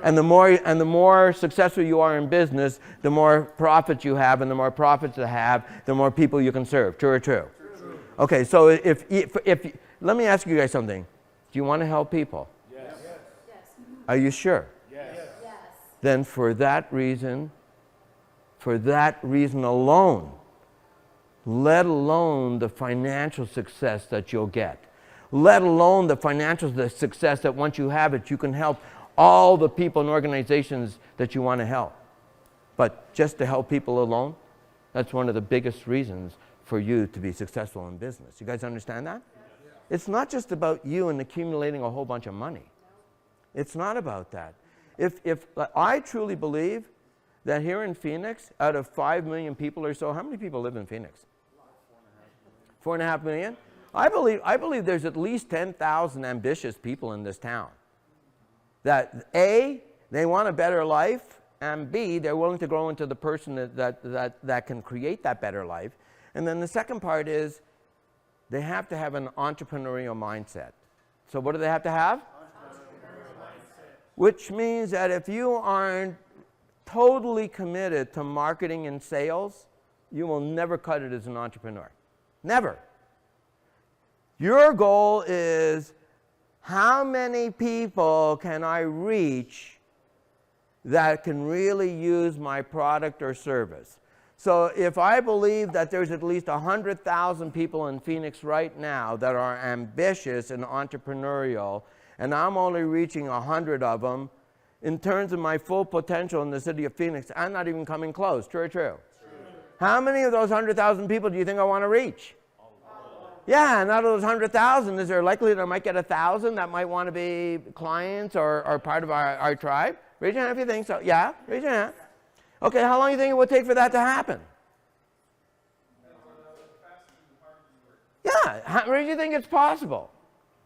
And the more successful you are in business, the more profits you have, and the more profits you have, the more people you can serve. True or true? True. Okay, so if let me ask you guys something. Do you want to help people? Yes. Yes. Are you sure? Yes. Yes. Then for that reason alone, let alone the financial success that you'll get, let alone the financial success that once you have it, you can help all the people and organizations that you want to help. But just to help people alone, that's one of the biggest reasons for you to be successful in business. You guys understand that? Yeah. It's not just about you and accumulating a whole bunch of money. No. It's not about that. If I truly believe that here in Phoenix, out of 5 million people or so, how many people live in Phoenix? 4.5 million? I believe there's at least 10,000 ambitious people in this town. That A, they want a better life, and B, they're willing to grow into the person that can create that better life. And then the second part is they have to have an entrepreneurial mindset. So what do they have to have? Entrepreneurial mindset. Which means that if you aren't totally committed to marketing and sales, you will never cut it as an entrepreneur. Never. Your goal is, how many people can I reach that can really use my product or service? So if I believe that there's at least 100,000 people in Phoenix right now that are ambitious and entrepreneurial, and I'm only reaching 100 of them, in terms of my full potential in the city of Phoenix, I'm not even coming close. True or true? True. How many of those 100,000 people do you think I want to reach? Yeah, and out of those 100,000, is there a likelihood I might get 1,000 that might want to be clients or part of our tribe? Raise your hand if you think so. Yeah, raise your hand. Okay, how long do you think it would take for that to happen? Yeah, how do you think it's possible?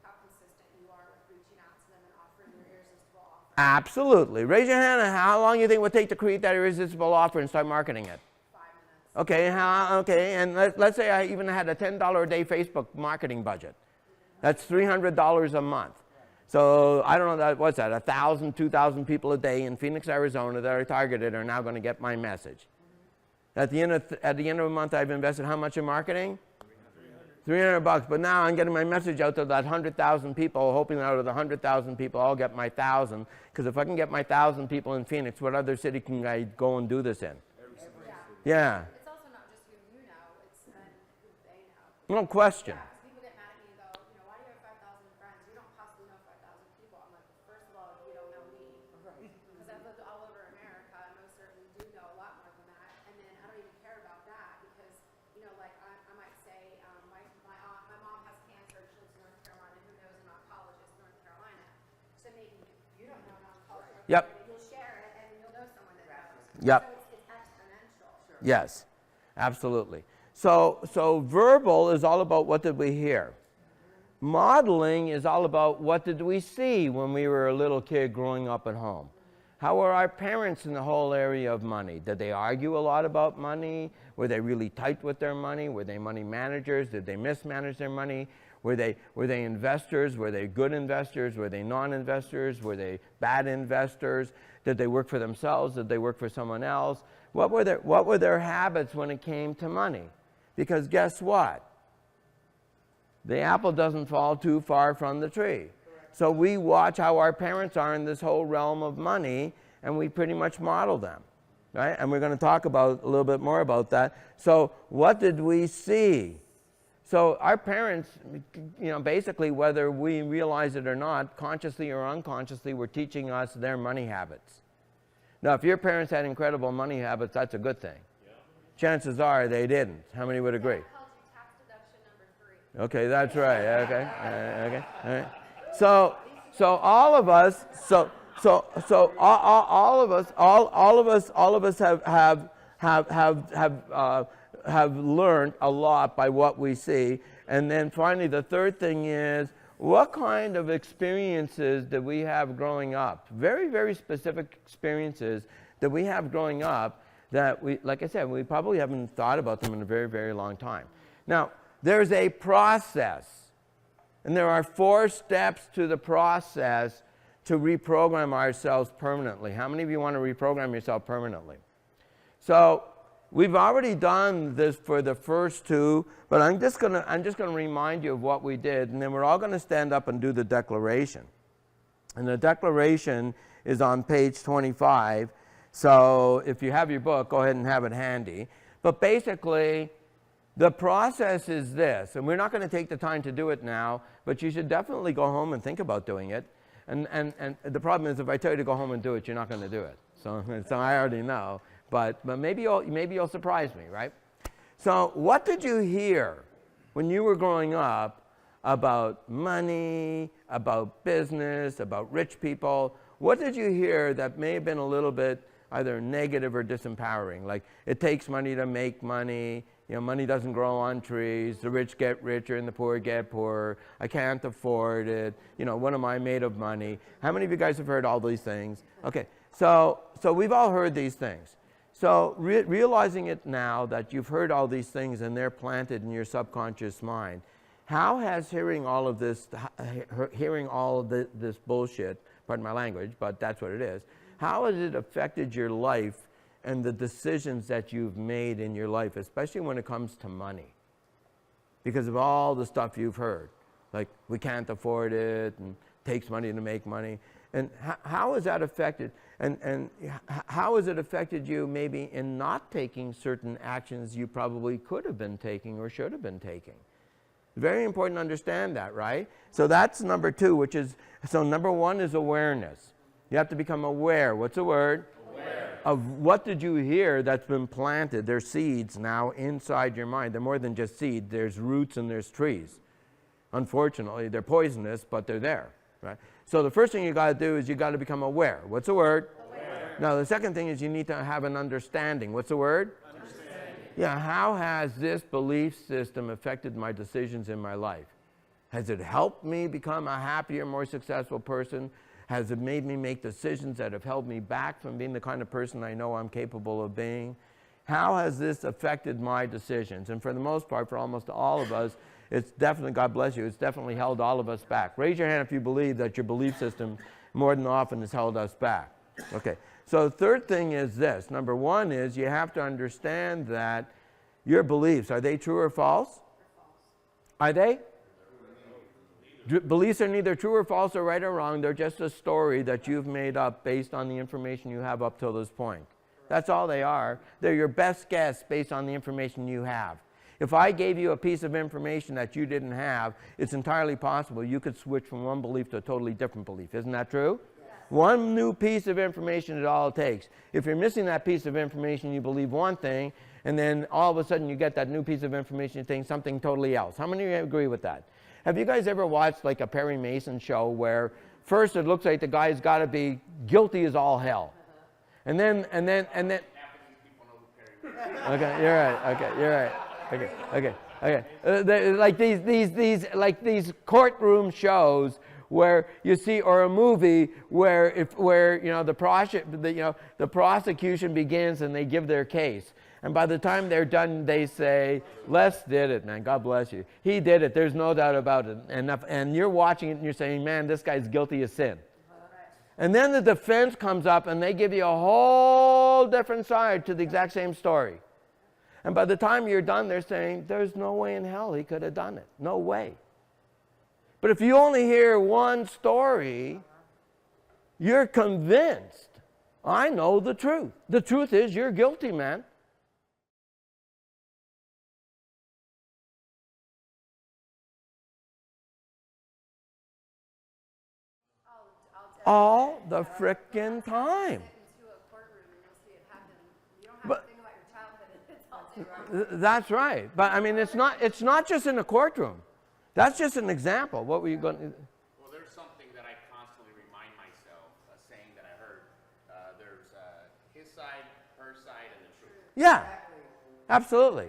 How consistent you are with reaching out to them and offering your irresistible offer. Absolutely. Raise your hand and how long do you think it would take to create that irresistible offer and start marketing it? 5 minutes. Okay, and let's say I even had a $10 a day Facebook marketing budget. That's $300 a month. So I don't know, what's that, 1,000, 2,000 people a day in Phoenix, Arizona that are targeted are now going to get my message. At the end of the month, I've invested how much in marketing? $300. But now I'm getting my message out to that 100,000 people, hoping that out of the 100,000 people, I'll get my 1,000. Because if I can get my 1,000 people in Phoenix, what other city can I go and do this in? Yeah. It's also not just who you know, it's who they know. No question. Yeah, 'cause people get mad at me and go, why do you have 5,000 friends? You don't possibly know 5,000 people. I'm like, first of all, you don't know me. Because I've lived all over America, and most certainly do know a lot more than that. And then I don't even care about that because, like I might say, my mom has cancer, she lives in North Carolina, who knows an oncologist in North Carolina. So maybe you don't know an oncologist. Yep. You'll share it, and you'll know someone that knows. Yep. So it's exponential. Yes, absolutely. So verbal is all about what did we hear. Modeling is all about what did we see when we were a little kid growing up at home. How were our parents in the whole area of money? Did they argue a lot about money? Were they really tight with their money? Were they money managers? Did they mismanage their money? Were they investors? Were they good investors? Were they non-investors? Were they bad investors? Did they work for themselves? Did they work for someone else? What were their habits when it came to money? Because guess what? The apple doesn't fall too far from the tree. So we watch how our parents are in this whole realm of money, and we pretty much model them, right? And we're going to talk about a little bit more about that. So what did we see? So our parents, basically, whether we realize it or not, consciously or unconsciously, were teaching us their money habits. Now, if your parents had incredible money habits, that's a good thing. Yeah. Chances are they didn't. How many would agree? That called you tax deduction number 3. Okay, that's right. Okay, okay, all right. So all of us, all of us have learned a lot by what we see. And then finally, the third thing is, what kind of experiences did we have growing up? Very, very specific experiences that we have growing up that we, like I said, we probably haven't thought about them in a very, very long time. Now, there's a process. And there are 4 steps to the process to reprogram ourselves permanently. How many of you want to reprogram yourself permanently? So we've already done this for the first 2, but I'm just going to remind you of what we did, and then we're all going to stand up and do the declaration. And the declaration is on page 25. So if you have your book, go ahead and have it handy. But basically, the process is this, and we're not going to take the time to do it now, but you should definitely go home and think about doing it. And the problem is, if I tell you to go home and do it, you're not going to do it. So I already know, but maybe you'll surprise me, right? So what did you hear when you were growing up about money, about business, about rich people? What did you hear that may have been a little bit either negative or disempowering? Like, it takes money to make money. Money doesn't grow on trees. The rich get richer and the poor get poorer. I can't afford it. What am I made of money? How many of you guys have heard all these things? Okay, so we've all heard these things. So realizing it now that you've heard all these things and they're planted in your subconscious mind, how has hearing all of this bullshit, pardon my language, but that's what it is, how has it affected your life and the decisions that you've made in your life, especially when it comes to money? Because of all the stuff you've heard, like we can't afford it and it takes money to make money. And how has that affected, and how has it affected you maybe in not taking certain actions you probably could have been taking or should have been taking? Very important to understand that, right? So that's number 2, which is, so number 1 is awareness. You have to become aware. What's the word? Aware. Of what did you hear that's been planted. There's seeds now inside your mind. They're more than just seed. There's roots and there's trees. Unfortunately, they're poisonous, but they're there, right? So the first thing you got to do is you got to become aware. What's the word? Aware. Now the second thing is you need to have an understanding. What's the word? Understanding. Yeah, how has this belief system affected my decisions in my life? Has it helped me become a happier, more successful person? Has it made me make decisions that have held me back from being the kind of person I know I'm capable of being? How has this affected my decisions? And for the most part, for almost all of us, it's definitely, God bless you, it's definitely held all of us back. Raise your hand if you believe that your belief system more than often has held us back. Okay, so the third thing is this. Number 1 is you have to understand that your beliefs, are they true or false? Are they? Beliefs are neither true or false or right or wrong. They're just a story that you've made up based on the information you have up till this point. That's all they are. They're your best guess based on the information you have. If I gave you a piece of information that you didn't have, it's entirely possible you could switch from one belief to a totally different belief. Isn't that true? Yes. One new piece of information is all it takes. If you're missing that piece of information, you believe one thing, and then all of a sudden you get that new piece of information, you think something totally else. How many of you agree with that? Have you guys ever watched like a Perry Mason show where first it looks like the guy's got to be guilty as all hell, and then okay, you're right. Okay, you're right. Okay. Like these courtroom shows where you see, or a movie where the prosecution begins and they give their case. And by the time they're done, they say, Les did it, man. God bless you. He did it. There's no doubt about it. And you're watching it and you're saying, man, this guy's guilty of sin. And then the defense comes up and they give you a whole different side to the exact same story. And by the time you're done, they're saying, there's no way in hell he could have done it. No way. But if you only hear one story, you're convinced, I know the truth. The truth is you're guilty, man. All the frickin' time. But that's right. But I mean, it's not just in a courtroom. That's just an example. What were you going to? Well, there's something that I constantly remind myself, a saying that I heard. There's his side, her side, and the truth. Yeah, absolutely.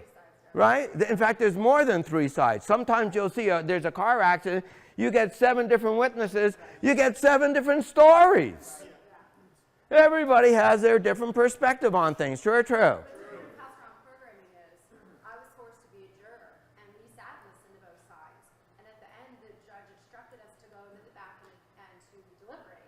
Right? In fact, there's more than 3 sides. Sometimes you'll see there's a car accident. You get 7 different witnesses. You get 7 different stories. Everybody has their different perspective on things. True or true? How strong programming is. I was forced to be a juror, and we sat and listened to both sides. And at the end, the judge instructed us to go into the back and to deliberate,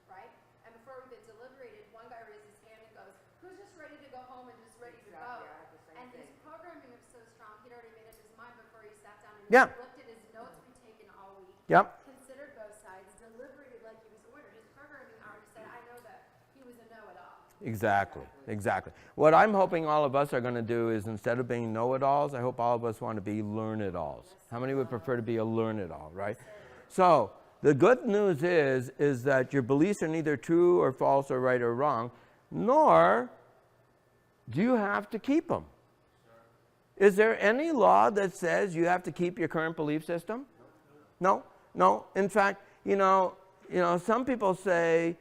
right? And before we deliberated, one guy raised his hand and goes, "Who's just ready to go home and just ready to go?" And his programming was so strong, he'd already made up his mind before he sat down and he looked at his notes we'd taken all week. Yep. Considered both sides, deliberated like he was ordered. His programming already said, I know that he was a know-it-all. Exactly. Exactly. What I'm hoping all of us are going to do is, instead of being know-it-alls, I hope all of us want to be learn-it-alls. How many would prefer to be a learn-it-all, right? So the good news is that your beliefs are neither true or false or right or wrong, nor do you have to keep them. Is there any law that says you have to keep your current belief system? No. No. In fact, some people say,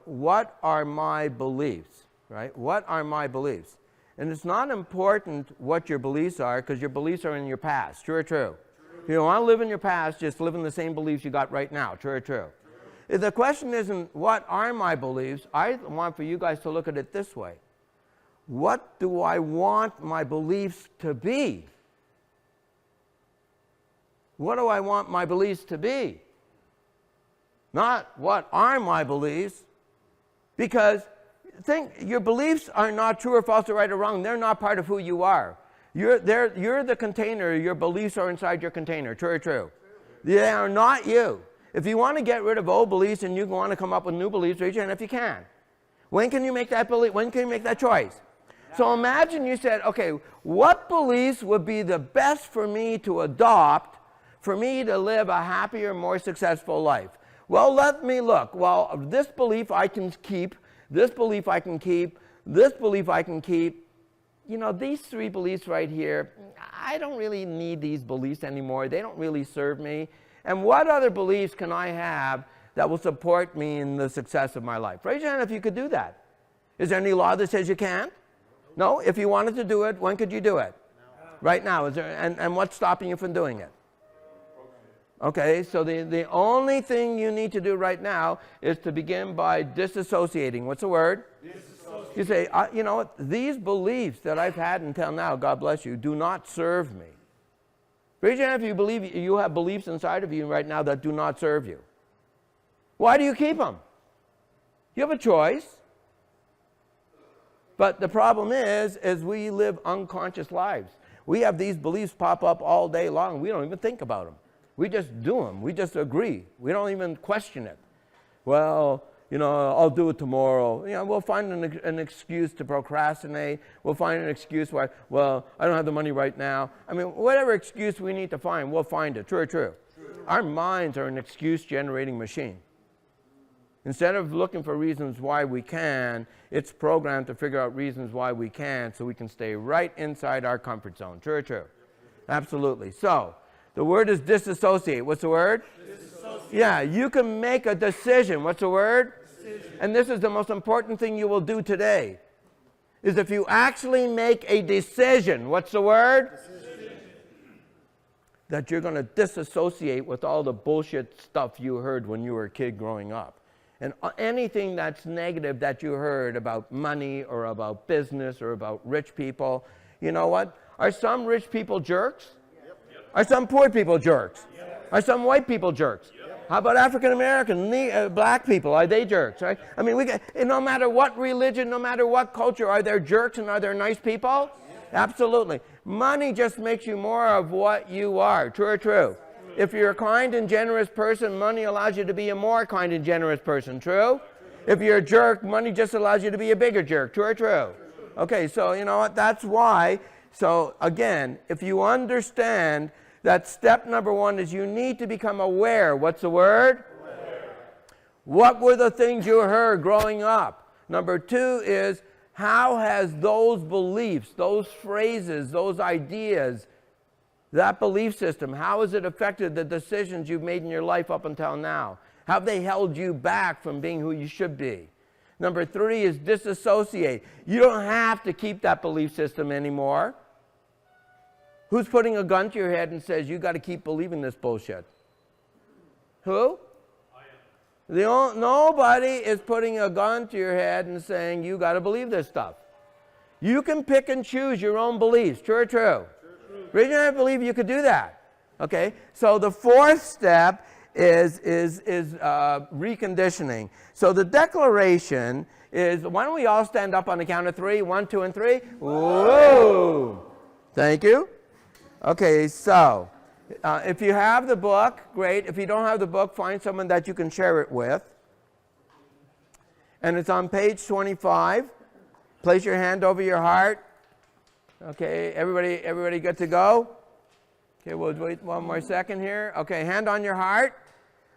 what are my beliefs, right? What are my beliefs? And it's not important what your beliefs are, because your beliefs are in your past. True or true? If you want to live in your past, just live in the same beliefs you got right now. True or true? If the question isn't, what are my beliefs? I want for you guys to look at it this way. What do I want my beliefs to be? What do I want my beliefs to be? Not what are my beliefs, because your beliefs are not true or false or right or wrong. They're not part of who you are. You're the container. Your beliefs are inside your container. True or true? They are not you. If you want to get rid of old beliefs and you want to come up with new beliefs, raise your hand if you can. When can you make that belief? When can you make that choice? So imagine you said, okay, what beliefs would be the best for me to adopt for me to live a happier, more successful life? Well, let me look. Well, this belief I can keep, this belief I can keep, this belief I can keep. These 3 beliefs right here, I don't really need these beliefs anymore. They don't really serve me. And what other beliefs can I have that will support me in the success of my life? Raise your hand if you could do that. Is there any law that says you can't? No? If you wanted to do it, when could you do it? Right now. And what's stopping you from doing it? Okay, so the only thing you need to do right now is to begin by disassociating. What's the word? Disassociate. You say, you know what, these beliefs that I've had until now, God bless you, do not serve me. Raise your hand if you believe you have beliefs inside of you right now that do not serve you. Why do you keep them? You have a choice. But the problem is we live unconscious lives. We have these beliefs pop up all day long. We don't even think about them. We just do them. We just agree. We don't even question it. Well, I'll do it tomorrow. We'll find an excuse to procrastinate. We'll find an excuse why, well, I don't have the money right now. I mean, whatever excuse we need to find, we'll find it. True or true? True. Our minds are an excuse-generating machine. Instead of looking for reasons why we can, it's programmed to figure out reasons why we can so we can stay right inside our comfort zone. True or true? Absolutely. So, the word is disassociate. What's the word? Disassociate. Yeah, you can make a decision. What's the word? Decision. And this is the most important thing you will do today, is if you actually make a decision. What's the word? Decision. that you're going to disassociate with all the bullshit stuff you heard when you were a kid growing up. And anything that's negative that you heard about money or about business or about rich people, you know what? Are some rich people jerks? Yep. Are some poor people jerks? Yep. Are some white people jerks? Yep. How about African American, black people? Are they jerks, right? I mean, no matter what religion, no matter what culture, are there jerks and are there nice people? Yep. Absolutely. Money just makes you more of what you are. True or true? If you're a kind and generous person, money allows you to be a more kind and generous person. True? If you're a jerk, money just allows you to be a bigger jerk. True or true? Okay, so you know what? That's why. So again, if you understand that step number one is you need to become aware. What's the word? Aware. What were the things you heard growing up? Number two is how has those beliefs, those phrases, those ideas, that belief system, how has it affected the decisions you've made in your life up until now? How have they held you back from being who you should be? Number three is disassociate. You don't have to keep that belief system anymore. Who's putting a gun to your head and says, you got to keep believing this bullshit? Who? I am. Nobody is putting a gun to your head and saying, you got to believe this stuff. You can pick and choose your own beliefs. True or true? Really, I believe you could do that. Okay, so the fourth step is reconditioning. So the declaration is, why don't we all stand up on the count of three? 1, 2, and 3. Whoa! Thank you. Okay, so if you have the book, great. If you don't have the book, find someone that you can share it with. And it's on page 25. Place your hand over your heart. Okay, everybody good to go? Okay, we'll wait one more second here. Okay, hand on your heart.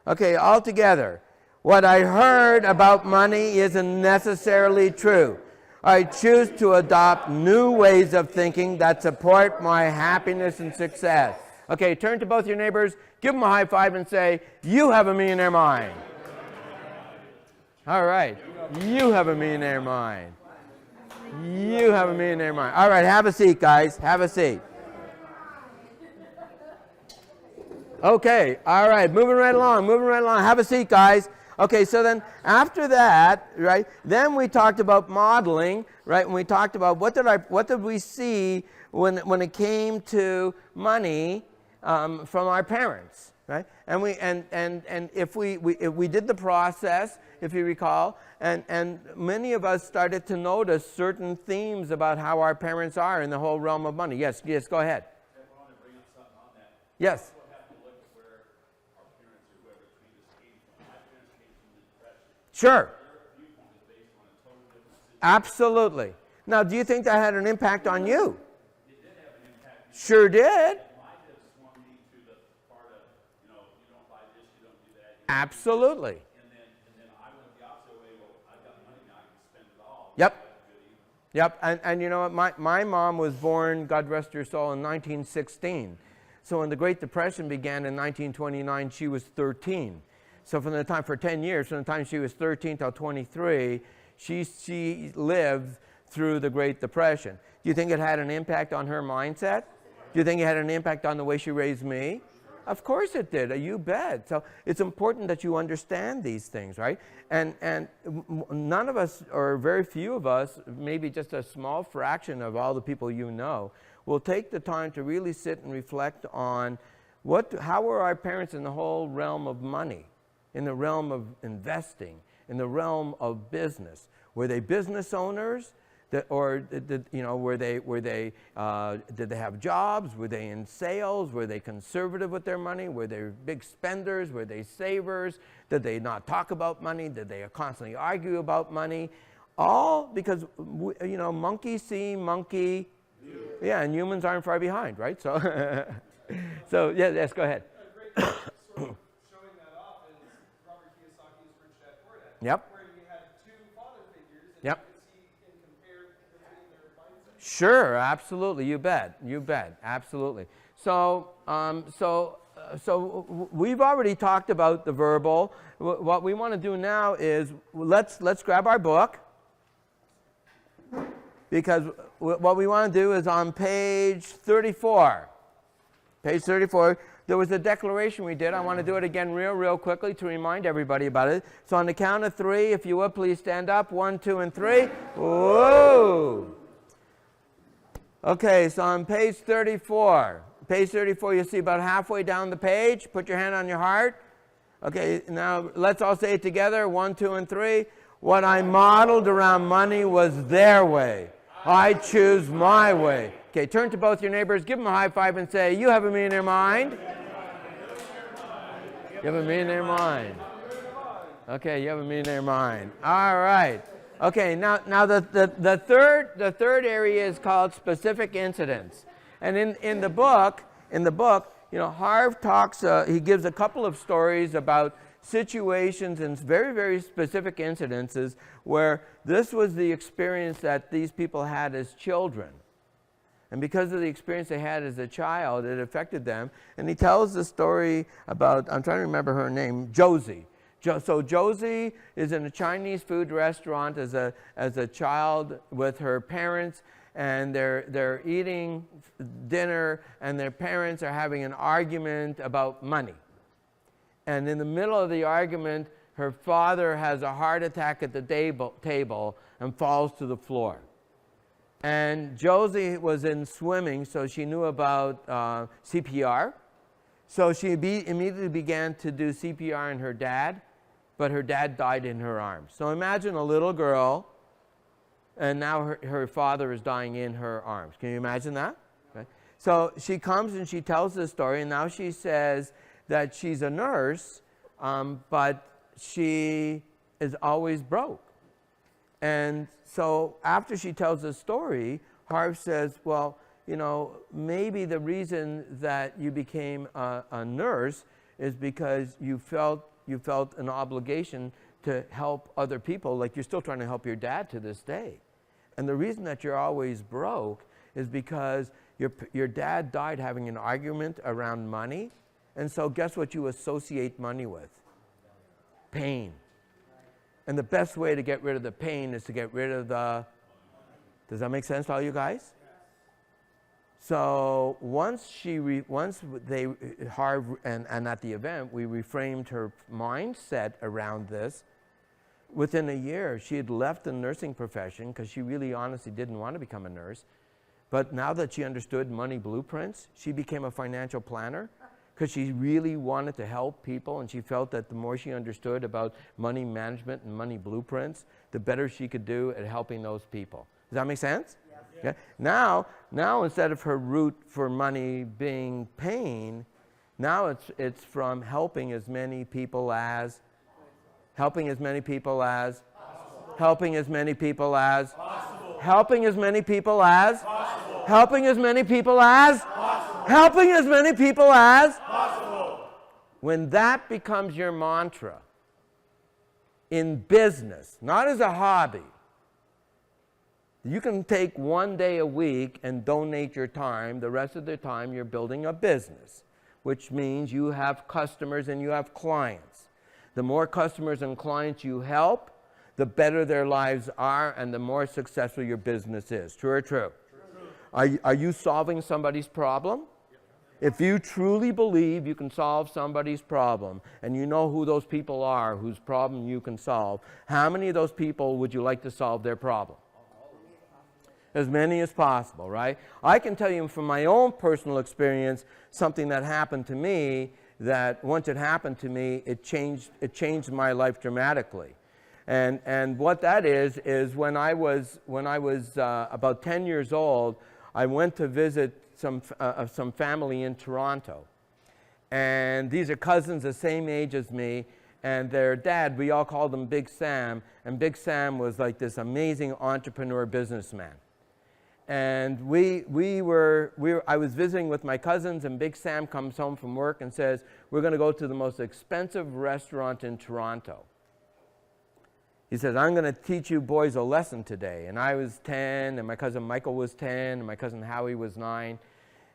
Okay, all together. What I heard about money isn't necessarily true. I choose to adopt new ways of thinking that support my happiness and success. Okay, turn to both your neighbors, give them a high five and say, you have a millionaire mind. All right, you have a millionaire mind. You have a millionaire mind. All right, have a seat, guys. Have a seat. Okay, all right, moving right along. Have a seat, guys. Okay, so then after that, right, then we talked about modeling, right, and we talked about what did we see when it came to money from our parents, right? And if we did the process, if you recall, and many of us started to notice certain themes about how our parents are in the whole realm of money. Yes, go ahead. I want to bring up something on that. Yes. We'll have to look at where our parents or whoever treated us came from. My parents came from the Depression. Sure. Their viewpoint is based on a totally different situation. Absolutely. Now, do you think that had an impact on you? It did have an impact. Sure did. It might have swung me to the part of, you don't buy this, you don't do that. Absolutely. And then I went the opposite way. Well, I've got money now, I can spend it all. Yep. Yep, and you know what, my mom was born, God rest her soul, in 1916. So when the Great Depression began in 1929, she was 13. So for 10 years, from the time she was 13 till 23, she lived through the Great Depression. Do you think it had an impact on her mindset? Do you think it had an impact on the way she raised me? Of course it did, you bet. So it's important that you understand these things, right? And none of us, or very few of us, maybe just a small fraction of all the people you know, will take the time to really sit and reflect on how were our parents in the whole realm of money, in the realm of investing, in the realm of business. Were they business owners? Did they have jobs? Were they in sales? Were they conservative with their money? Were they big spenders? Were they savers? Did they not talk about money? Did they constantly argue about money? All because monkey see, monkey. Yeah, and humans aren't far behind, right? So, yes, go ahead. A great sort of showing that off is Robert Kiyosaki's Rich Dad Poor Dad. Yep. Where you had two father figures and Yep. you could see and compare between their mindsets. Sure, absolutely. You bet. Absolutely. So we've already talked about the verbal. What we want to do now is let's grab our book, because what we want to do is on page 34. Page 34. There was a declaration we did. I want to do it again real quickly to remind everybody about it. So on the count of 3, if you would, please stand up. 1, 2, and 3. Whoa! Okay, so on page 34. Page 34, you'll see about halfway down the page. Put your hand on your heart. Okay, now let's all say it together. 1, 2, and 3. What I modeled around money was their way. I choose my way. Okay, turn to both your neighbors, give them a high five and say, you have a millionaire mind. You have a millionaire mind. Okay, you have a millionaire mind. All right. Okay, now the third area is called specific incidents. And in the book, you know, Harv talks, he gives a couple of stories about situations and very, very specific incidences where this was the experience that these people had as children. And because of the experience they had as a child, it affected them. And he tells the story about, I'm trying to remember her name, Josie. So Josie is in a Chinese food restaurant as a child with her parents, and they're eating dinner, and their parents are having an argument about money. And in the middle of the argument, her father has a heart attack at the table and falls to the floor. And Josie was in swimming, so she knew about CPR. So she immediately began to do CPR on her dad, but her dad died in her arms. So imagine a little girl, and now her father is dying in her arms. Can you imagine that? Okay. So she comes and she tells this story, and now she says that she's a nurse, but she is always broke. And so after she tells the story, Harv says, well, you know, maybe the reason that you became a nurse is because you felt an obligation to help other people, like you're still trying to help your dad to this day. And the reason that you're always broke is because your dad died having an argument around money. And so guess what you associate money with? Pain. And the best way to get rid of the pain is to get rid of the... Does that make sense to all you guys? So once Harv and at the event, we reframed her mindset around this. Within a year, she had left the nursing profession because she really honestly didn't want to become a nurse. But now that she understood money blueprints, she became a financial planner because she really wanted to help people, and she felt that the more she understood about money management and money blueprints, the better she could do at helping those people. Does that make sense? Yes. Okay. Now instead of her root for money being pain, now it's from helping as many people as helping as many people as possible. Helping as many people as possible. Helping as many people as possible. Helping as many people as possible. Helping as many people as possible. When that becomes your mantra in business, not as a hobby, you can take one day a week and donate your time. The rest of the time you're building a business, which means you have customers and you have clients. The more customers and clients you help, the better their lives are and the more successful your business is. True or true? True. Are you solving somebody's problem? If you truly believe you can solve somebody's problem and you know who those people are whose problem you can solve, how many of those people would you like to solve their problem? As many as possible, right? I can tell you from my own personal experience something that happened to me that once it happened to me, it changed my life dramatically. And what that is when I was about 10 years old, I went to visit some family in Toronto. And these are cousins the same age as me, and their dad, we all called him Big Sam, and Big Sam was like this amazing entrepreneur businessman. And I was visiting with my cousins, and Big Sam comes home from work and says, we're going to go to the most expensive restaurant in Toronto. He says, I'm going to teach you boys a lesson today. And I was 10, and my cousin Michael was 10, and my cousin Howie was 9.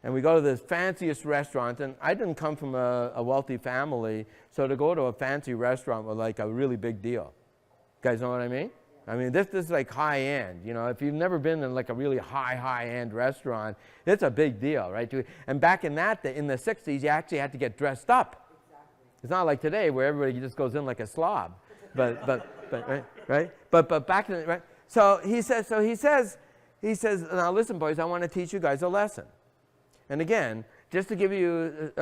And we go to this fanciest restaurant, and I didn't come from a wealthy family, so to go to a fancy restaurant was like a really big deal. You guys know what I mean? I mean, this is like high end. You know, if you've never been in like a really high end restaurant, it's a big deal, right? And back in in the 60s, you actually had to get dressed up. It's not like today where everybody just goes in like a slob. But right? But back then, right? So he says, now listen, boys, I want to teach you guys a lesson. And again, just to give you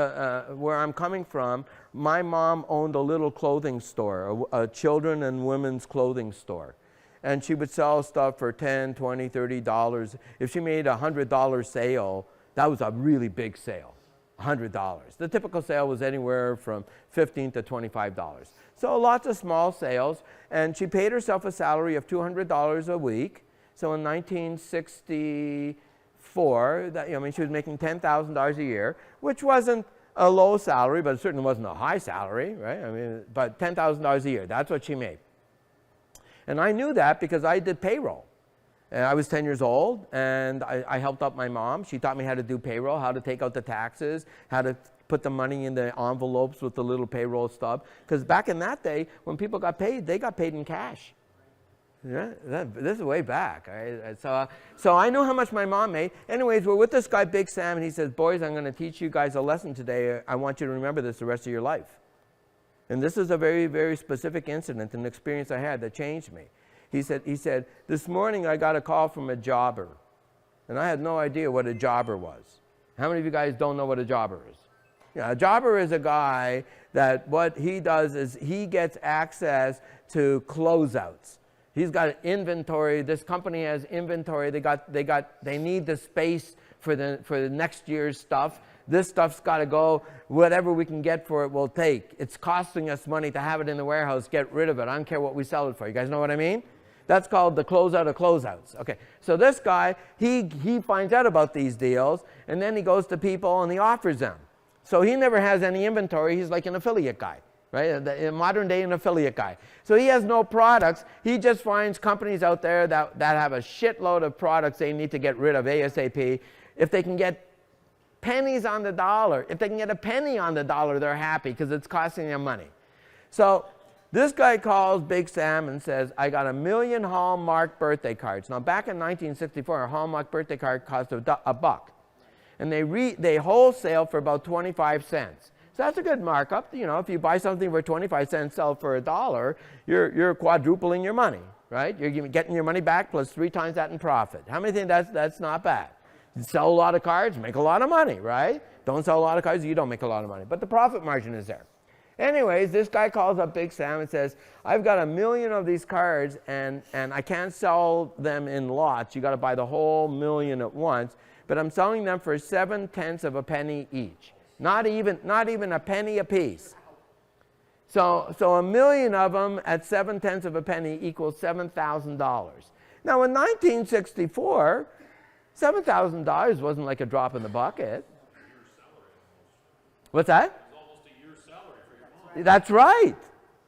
where I'm coming from, my mom owned a little clothing store, a children and women's clothing store. And she would sell stuff for $10, $20, $30. If she made a $100 sale, that was a really big sale, $100. The typical sale was anywhere from $15 to $25. So lots of small sales. And she paid herself a salary of $200 a week. So in 1964, she was making $10,000 a year, which wasn't a low salary, but it certainly wasn't a high salary, right? I mean, but $10,000 a year, that's what she made. And I knew that because I did payroll. And I was 10 years old, and I helped out my mom. She taught me how to do payroll, how to take out the taxes, how to put the money in the envelopes with the little payroll stub. Because back in that day, when people got paid, they got paid in cash. Yeah, this is way back. Right? So I knew how much my mom made. Anyways, we're with this guy, Big Sam, and he says, boys, I'm going to teach you guys a lesson today. I want you to remember this the rest of your life. And this is a very, very specific incident, an experience I had that changed me. He said, this morning I got a call from a jobber. And I had no idea what a jobber was. How many of you guys don't know what a jobber is? Yeah, a jobber is a guy that what he does is he gets access to closeouts. He's got inventory. This company has inventory. They need the space for the next year's stuff. This stuff's got to go. Whatever we can get for it, we'll take. It's costing us money to have it in the warehouse. Get rid of it. I don't care what we sell it for. You guys know what I mean? That's called the closeout of closeouts. Okay. So this guy, he finds out about these deals, and then he goes to people and he offers them. So he never has any inventory. He's like an affiliate guy, right? In modern day, an affiliate guy. So he has no products. He just finds companies out there that have a shitload of products they need to get rid of ASAP. If they can get pennies on the dollar, if they can get a penny on the dollar, they're happy because it's costing them money. So this guy calls Big Sam and says, I got 1 million Hallmark birthday cards. Now back in 1964, a Hallmark birthday card cost $1. And they wholesale for about 25 cents. So that's a good markup. You know, if you buy something for 25 cents, sell for $1, you're quadrupling your money, right? You're getting your money back plus 3 times that in profit. How many think that's not bad? You sell a lot of cards, make a lot of money, right? Don't sell a lot of cards, you don't make a lot of money. But the profit margin is there. Anyways, this guy calls up Big Sam and says, I've got 1 million of these cards and I can't sell them in lots. You got to buy the whole 1 million at once. But I'm selling them for 7/10 of a penny each. Not even a penny a piece. So 1 million of them at 7/10 of a penny equals $7,000. Now in 1964, $7,000 wasn't like a drop in the bucket. What's that? It's almost a year's salary for your mom. That's right.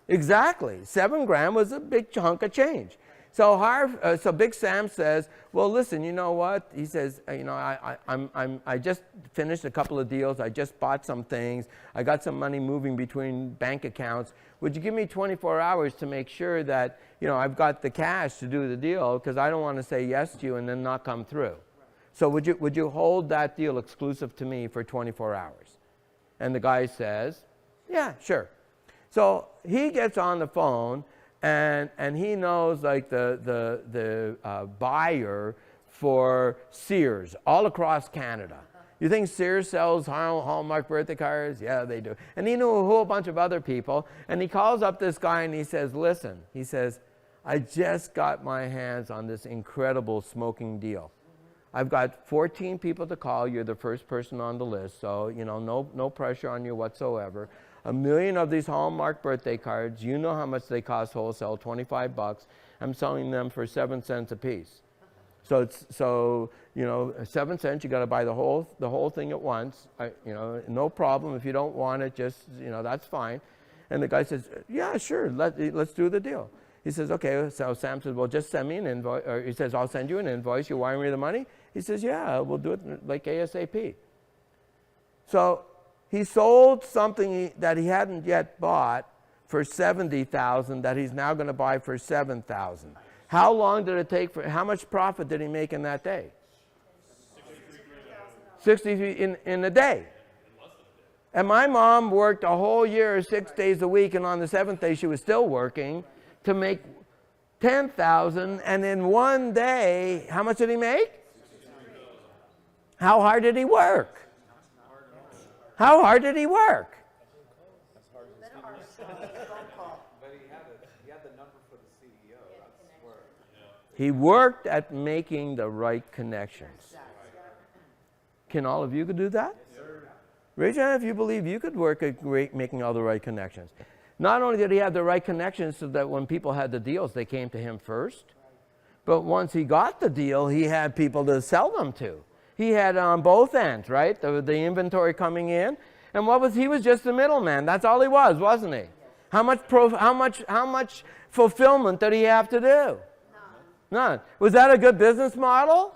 Exactly. $7,000 was a big chunk of change. So Big Sam says, well, listen, you know what? He says, I just finished a couple of deals. I just bought some things. I got some money moving between bank accounts. Would you give me 24 hours to make sure that, I've got the cash to do the deal because I don't want to say yes to you and then not come through. So would you hold that deal exclusive to me for 24 hours? And the guy says, yeah, sure. So he gets on the phone and he knows like the buyer for Sears all across Canada. You think Sears sells Hallmark birthday cards? Yeah, they do. And he knew a whole bunch of other people. And he calls up this guy and he says, listen, he says, I just got my hands on this incredible smoking deal. I've got 14 people to call. You're the first person on the list, so no pressure on you whatsoever. 1 million of these Hallmark birthday cards. You know how much they cost wholesale, $25. I'm selling them for 7 cents a piece. So 7 cents. You got to buy the whole thing at once. No problem. If you don't want it, just that's fine. And the guy says, yeah, sure. Let's do the deal. He says, okay. So Sam says, well, just send me an invoice. Or he says, I'll send you an invoice. You wire me the money? He says, yeah, we'll do it like ASAP. So he sold something that he hadn't yet bought for $70,000 that he's now going to buy for $7,000. How long did it take how much profit did he make in that day? 60 in a day. And my mom worked a whole year, 6 days a week, and on the 7th day she was still working to make 10,000. And in one day, how much did he make? How hard did he work? How hard did he work? But he had the number for the CEO. That's where. He worked at making the right connections. Can all of you do that? Raise your hand if you believe you could work at making all the right connections. Not only did he have the right connections so that when people had the deals, they came to him first, but once he got the deal, he had people to sell them to. He had on both ends, right? The inventory coming in, and he was just the middleman. That's all he was, wasn't he? How much fulfillment did he have to do? None. Was that a good business model?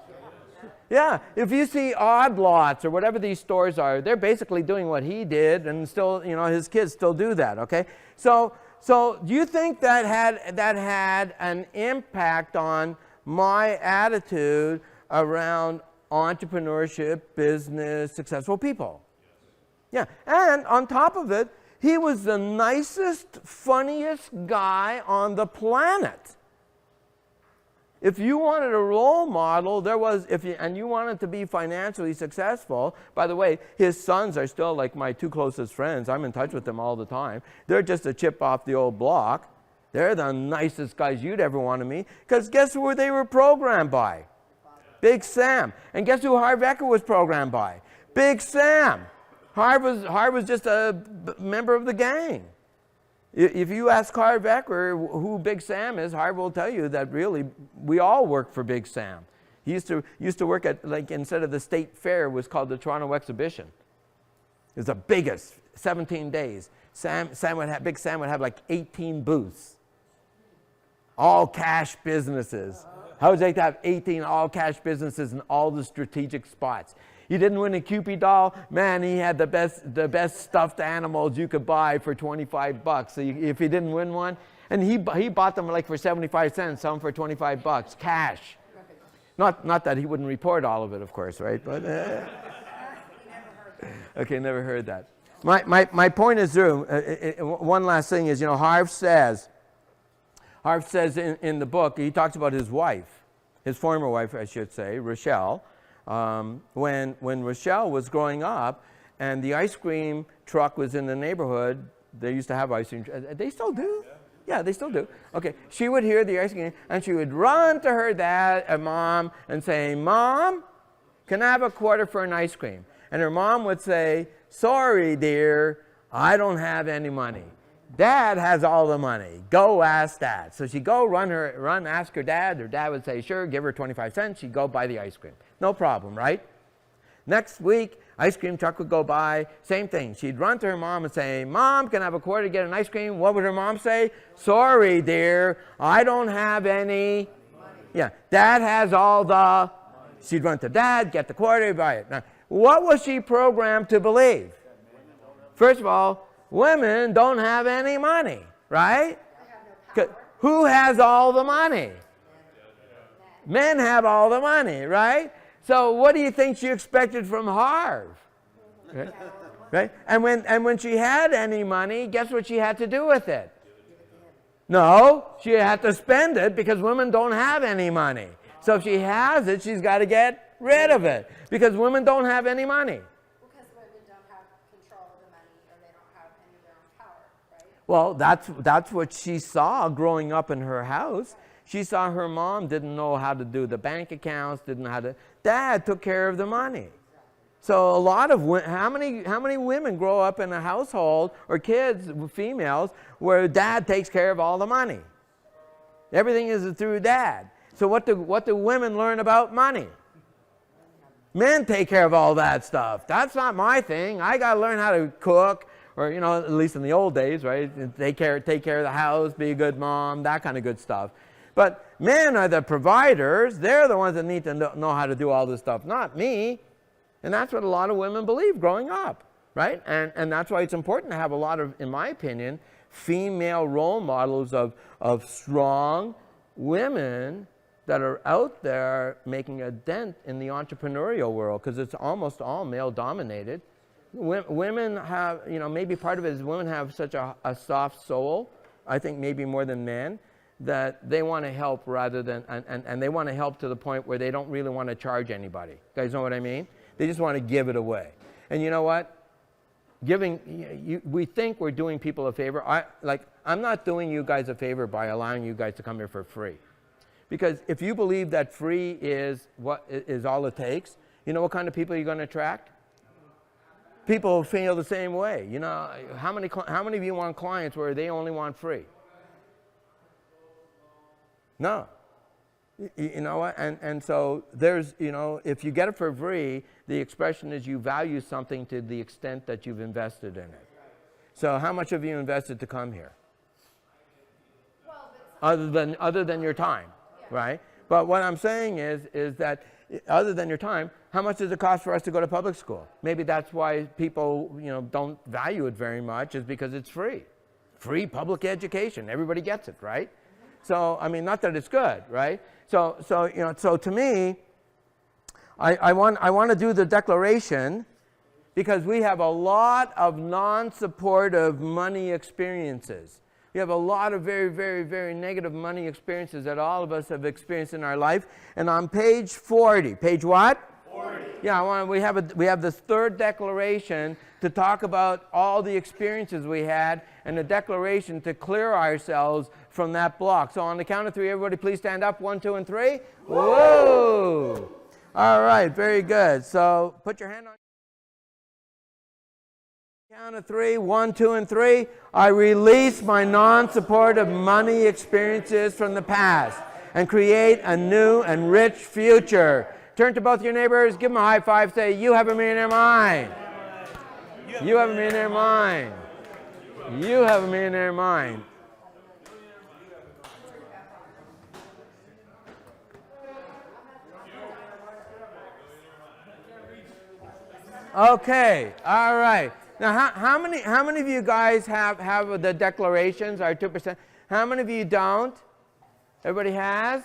Yeah, if you see Odd Lots or whatever these stores are, they're basically doing what he did, and still, his kids still do that, okay? So do you think that had an impact on my attitude around entrepreneurship, business, successful people? Yeah, and on top of it, he was the nicest, funniest guy on the planet. If you wanted a role model, and you wanted to be financially successful, by the way, his sons are still like my 2 closest friends. I'm in touch with them all the time. They're just a chip off the old block. They're the nicest guys you'd ever want to meet. Because guess who they were programmed by? Big Sam. And guess who Harv Eker was programmed by? Big Sam. Harv was just a member of the gang. If you ask Harv Eker who Big Sam is, Harv will tell you that really we all work for Big Sam. He used to work at, like, instead of the State Fair, it was called the Toronto Exhibition. It was the biggest, 17 days. Big Sam would have like 18 booths. All cash businesses. How would you like to have 18 all cash businesses in all the strategic spots? You didn't win a Cupid doll? Man, he had the best stuffed animals you could buy for 25 bucks. So if you didn't win one, and he bought them like for 75 cents, some for 25 bucks, cash. Not that he wouldn't report all of it, of course, right? But okay, never heard that. My point is, one last thing is, Harv says in the book, he talks about his wife, his former wife, I should say, Rochelle. When Rochelle was growing up and the ice cream truck was in the neighborhood, they used to have ice cream. They still do? Yeah, they still do. Okay, she would hear the ice cream and she would run to her dad and mom and say, "Mom, can I have a quarter for an ice cream?" And her mom would say, "Sorry, dear, I don't have any money. Dad has all the money. Go ask Dad." So she'd go ask her dad. Her dad would say, "Sure, give her 25 cents. She'd go buy the ice cream. No problem, right? Next week, ice cream truck would go by. Same thing. She'd run to her mom and say, "Mom, can I have a quarter to get an ice cream?" What would her mom say? "Sorry, dear, I don't have any money." Yeah, Dad has all the... She'd run to Dad, get the quarter, buy it. Now, what was she programmed to believe? First of all, women don't have any money, right? Who has all the money? Men have all the money, right? So what do you think she expected from Harv? Right? And when she had any money, guess what she had to do with it? No, she had to spend it because women don't have any money. So if she has it, she's got to get rid of it because women don't have any money. Because women don't have control of the money or they don't have any of their own power, right? Well, that's what she saw growing up in her house. She saw her mom didn't know how to do the bank accounts, didn't know how to... Dad took care of the money. So a lot of how many women grow up in a household or kids, females, where dad takes care of all the money? Everything is through dad. So what do women learn about money? Men take care of all that stuff. That's not my thing. I got to learn how to cook, or at least in the old days, right? Take care of the house, be a good mom, that kind of good stuff. But men are the providers. They're the ones that need to know how to do all this stuff, not me. And that's what a lot of women believe growing up, right? And that's why it's important to have a lot of, in my opinion, female role models of strong, women that are out there making a dent in the entrepreneurial world, because it's almost all male dominated. Women have, maybe part of it is women have such a soft soul, I think maybe more than men, that they want to help rather than, and they want to help to the point where they don't really want to charge anybody. You guys know what I mean? They just want to give it away. And you know what? We think we're doing people a favor. I'm not doing you guys a favor by allowing you guys to come here for free. Because if you believe that free is what is all it takes, you know what kind of people you're going to attract? People feel the same way. How many of you want clients where they only want free? No. You know what? And so there's, if you get it for free, the expression is you value something to the extent that you've invested in it. So how much have you invested to come here? Well, other than your time, right? But what I'm saying is that other than your time, how much does it cost for us to go to public school? Maybe that's why people, don't value it very much, is because it's free. Free public education. Everybody gets it, right? So, I mean, not that it's good, right? So to me, I want to do the declaration because we have a lot of non-supportive money experiences. We have a lot of very, very, very negative money experiences that all of us have experienced in our life. And on page 40, page what? 40. Yeah, we have this third declaration to talk about all the experiences we had and a declaration to clear ourselves from that block. So on the count of three, everybody please stand up. 1, 2, and 3. Whoa! All right, very good. So put your hand on. Count of 3, 1, 2, and 3. I release my non-supportive money experiences from the past and create a new and rich future. Turn to both your neighbors, give them a high five, say, you have a millionaire mind. You have a millionaire mind. You have a millionaire mind. Okay, all right. Now, how many of you guys have the declarations, our 2%? How many of you don't? Everybody has?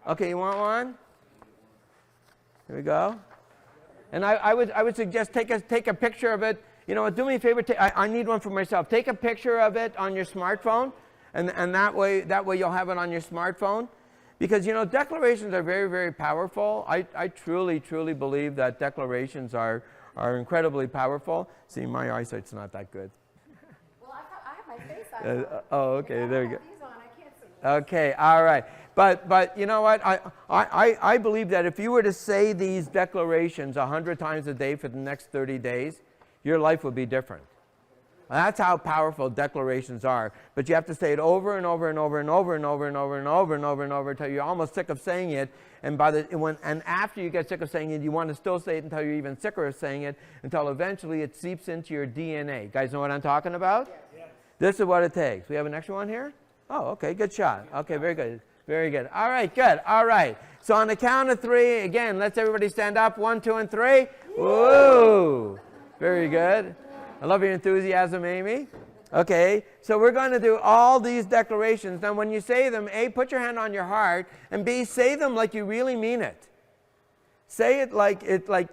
Okay, you want one? Here we go. And I would suggest take a picture of it. You know what? Do me a favor. I need one for myself. Take a picture of it on your smartphone, and that way you'll have it on your smartphone. Because declarations are very, very powerful. I truly believe that declarations are incredibly powerful. See, my eyesight's not that good. Well, I have my face on. Oh, okay, there you go. These on, I can't see. Okay, all right. But you know what? I believe that if you were to say these declarations 100 times a day for the next 30 days, your life would be different. That's how powerful declarations are. But you have to say it over and over and over and over and over and over and over and over and over until you're almost sick of saying it. And after you get sick of saying it, you want to still say it until you're even sicker of saying it, until eventually it seeps into your DNA. You guys know what I'm talking about? Yes. This is what it takes. We have an extra one here? Oh, okay, good shot. Okay, very good. Very good. All right, good. All right. So on the count of 3, again, let's everybody stand up. 1, 2, and 3. Woo! Very good. I love your enthusiasm, Amy. Okay, so we're going to do all these declarations. Now, when you say them, A, put your hand on your heart, and B, say them like you really mean it. Say it like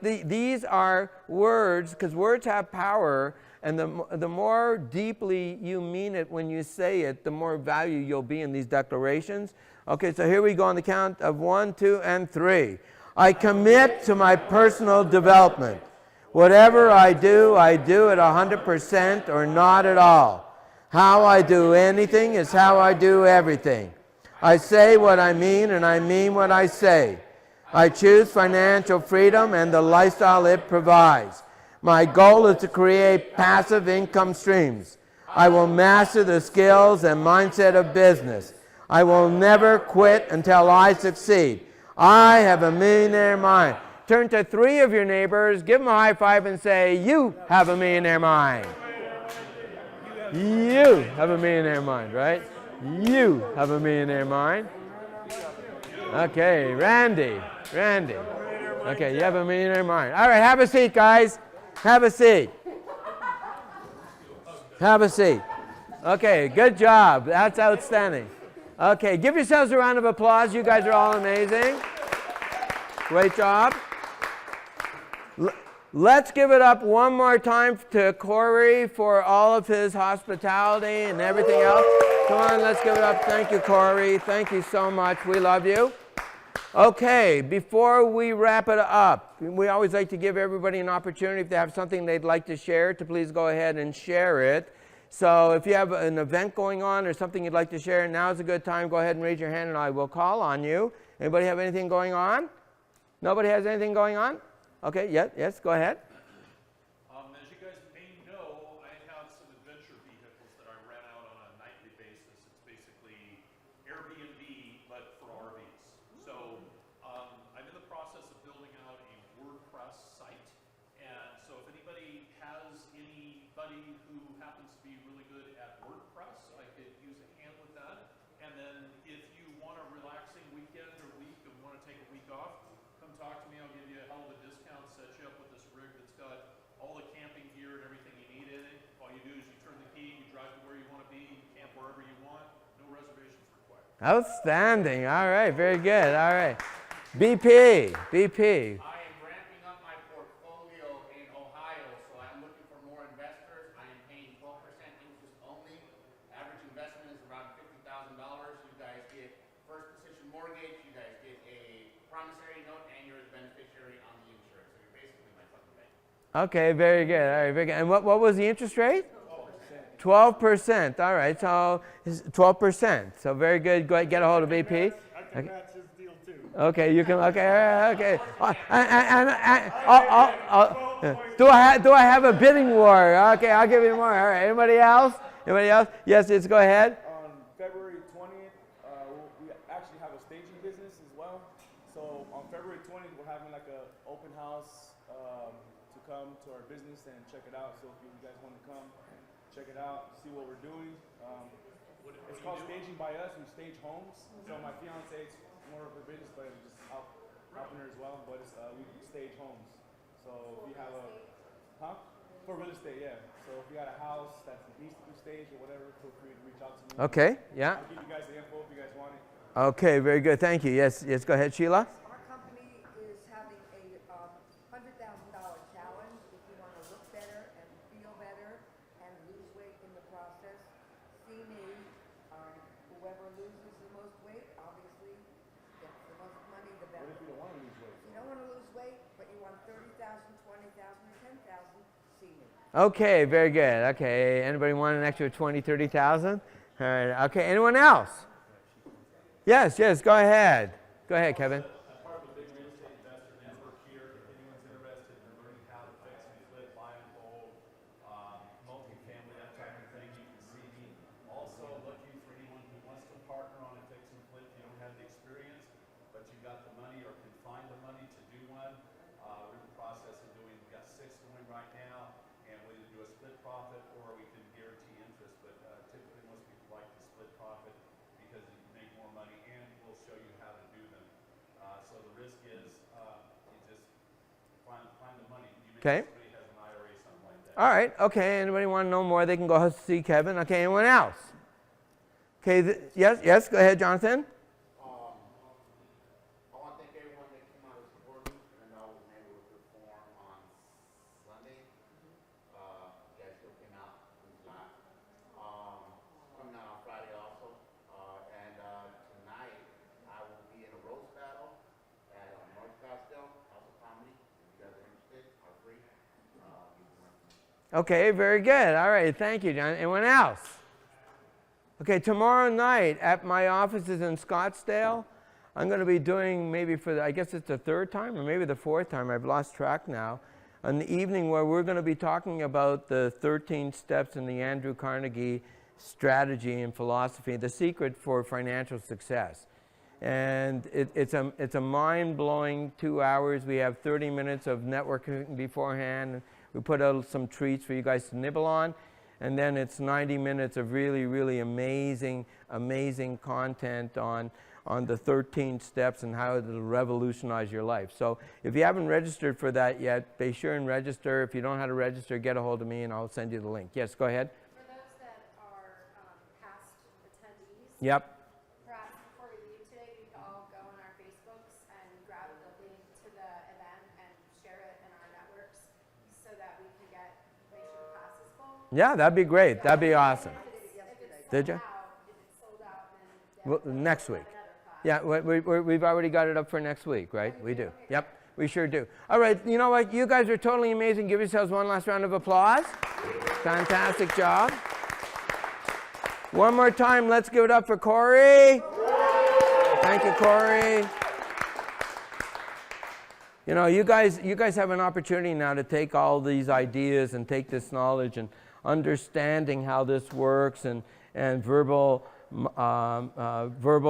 these are words, because words have power, and the more deeply you mean it when you say it, the more value you'll be in these declarations. Okay, so here we go on the count of 1, 2, and 3. I commit to my personal development. Whatever I do at 100% or not at all. How I do anything is how I do everything. I say what I mean and I mean what I say. I choose financial freedom and the lifestyle it provides. My goal is to create passive income streams. I will master the skills and mindset of business. I will never quit until I succeed. I have a millionaire mind. Turn to 3 of your neighbors, give them a high five and say, you have a millionaire mind. You have a millionaire mind, right? You have a millionaire mind. Okay, Randy. Okay, you have a millionaire mind. All right, have a seat, guys. Have a seat. Have a seat. Okay, good job. That's outstanding. Okay, give yourselves a round of applause. You guys are all amazing. Great job. Let's give it up one more time to Corey for all of his hospitality and everything else. Come on, let's give it up. Thank you, Corey. Thank you so much. We love you. Okay, before we wrap it up, we always like to give everybody an opportunity if they have something they'd like to share to please go ahead and share it. So if you have an event going on or something you'd like to share, now's a good time. Go ahead and raise your hand and I will call on you. Anybody have anything going on? Nobody has anything going on? Okay, yes, go ahead. As you guys may know, I have some adventure vehicles that I rent out on a nightly basis. It's basically Airbnb, but for RVs. So I'm in the process of building out a WordPress site. And so if anybody has anybody who happens to be really good at WordPress, I could use a hand with that. And then if you want a relaxing weekend or week and want to take a week off, come talk to me. I'll give you a hell of a discount, set you up with this rig that's got all the camping gear and everything you need in it. All you do is you turn the key, you drive to where you want to be, you camp wherever you want, no reservations required. Outstanding. All right, very good. All right. BP. I am ramping up my portfolio in Ohio, so I'm looking for more investors. I am paying 12% interest only. Average investment is around $50,000. You guys get first position mortgage, you guys get a promissory note, and you're the beneficiary on the insurance. So you're basically my fucking bank. Okay, very good. All right, very good. And what was the interest rate? 12%. All right, so 12%. So very good. Go ahead, get a hold of BP. I can match his deal too. Okay, you can. Okay, okay. Do I have a bidding war? Okay, I'll give you more. All right. Anybody else? Yes, just go ahead. On February 20th, we actually have a staging business as well. So on February 20th, we're having like an open house to come to our business and check it out. So if you guys want to come, check it out, see what we're doing. It's called Staging by Us. We stage homes. So my fiance, it's more of her business, but I'm just helping her as well. But it's, we stage homes. So if you have for real estate, yeah. So if you got a house that needs to be staged or whatever, feel free to reach out to me. Okay, yeah. I'll give you guys the info if you guys want it. Okay, very good. Thank you. Yes, go ahead, Sheila. Our company is having a $100,000 challenge if you want to look better and feel better and lose weight in the process. See me. Whoever loses the most weight, obviously, gets the most money, the better. What if you don't want to lose weight? If you don't want to lose weight, but you want 30,000, 20,000, or 10,000, see me. Okay, very good. Okay, anybody want an extra 20, 30,000? All right. Okay, anyone else? Yes, go ahead. Go ahead, Kevin. I'm part of a big real estate investor network here. If anyone's interested in learning how to fix and flip, buy and hold, multifamily, that type of thing, you can see me. Also looking for anyone who wants to partner on a fix and flip. You don't have the experience, but you got the money or can find the money to do one. We're in the process of doing, we've got 6 going right now, and we either do a split profit or we can guarantee interest. But typically most people like the split profit because you can make more money and we'll show you how to do them. So the risk is you just find the money. Okay. Somebody has an IRA, something like that. All right. Okay. Anybody want to know more? They can go see Kevin. Okay. Anyone else? Okay. Yes. Go ahead, Jonathan. I want to thank everyone that came out to support me, even though I wasn't able to perform on Sunday. You guys still came out. It was not. Coming out on Friday also. And tonight I will be in a roast battle at North Scottsdale House of Comedy. If you guys are interested, are free. You can run from me. Okay. Very good. All right. Thank you, John. Anyone else? Okay. Tomorrow night at my offices in Scottsdale, I'm going to be doing maybe I guess it's the 3rd time or maybe the 4th time. I've lost track now. An evening where we're going to be talking about the 13 steps in the Andrew Carnegie strategy and philosophy, the secret for financial success. And it's a mind-blowing 2 hours. We have 30 minutes of networking beforehand. We put out some treats for you guys to nibble on. And then it's 90 minutes of really, really amazing content on the 13 steps and how it'll revolutionize your life. So if you haven't registered for that yet, be sure and register. If you don't know how to register, get a hold of me and I'll send you the link. Yes, go ahead. For those that are past attendees, Yep. Friday Yeah, that'd be great. That'd be awesome. Did you? If it's sold out, then Well, next week. another class. Yeah, we've already got it up for next week, right? We do. Yep, we sure do. All right, you know what? You guys are totally amazing. Give yourselves one last round of applause. Fantastic job. One more time, let's give it up for Corey. Thank you, Corey. You know, you guys have an opportunity now to take all these ideas and take this knowledge and understanding how this works and verbal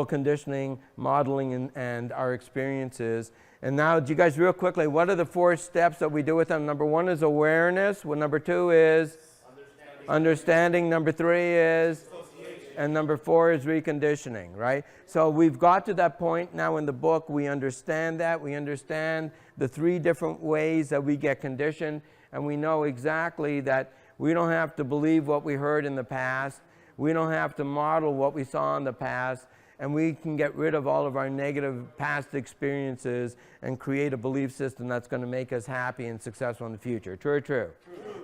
conditioning, modeling, and our experiences. And now, do you guys real quickly, what are the 4 steps that we do with them? Number 1 is awareness. Well, number 2 is understanding. Number 3 is and number 4 is reconditioning, right? So we've got to that point now in the book. We understand that. We understand the 3 different ways that we get conditioned. And we know exactly that we don't have to believe what we heard in the past. We don't have to model what we saw in the past. And we can get rid of all of our negative past experiences and create a belief system that's going to make us happy and successful in the future. True or true?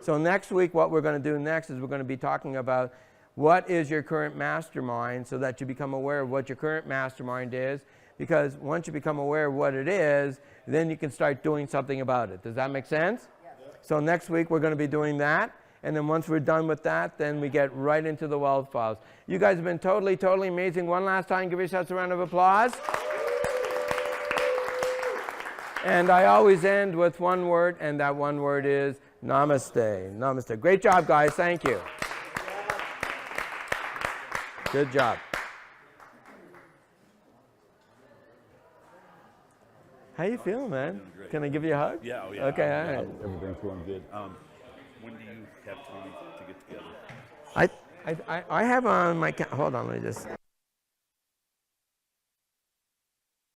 So next week, what we're going to do next is we're going to be talking about what is your current mastermind, so that you become aware of what your current mastermind is. Because once you become aware of what it is, then you can start doing something about it. Does that make sense? Yes. So next week we're going to be doing that. And then once we're done with that, then we get right into the wealth files. You guys have been totally, totally amazing. One last time, give yourselves a round of applause. And I always end with one word, and that one word is namaste. Namaste. Great job, guys. Thank you. Good job. How you feeling, man? Can I give you a hug? Yeah, oh yeah. Okay, all right. Everything's going good. When do you have time to get together? I have on my, hold on, let me just.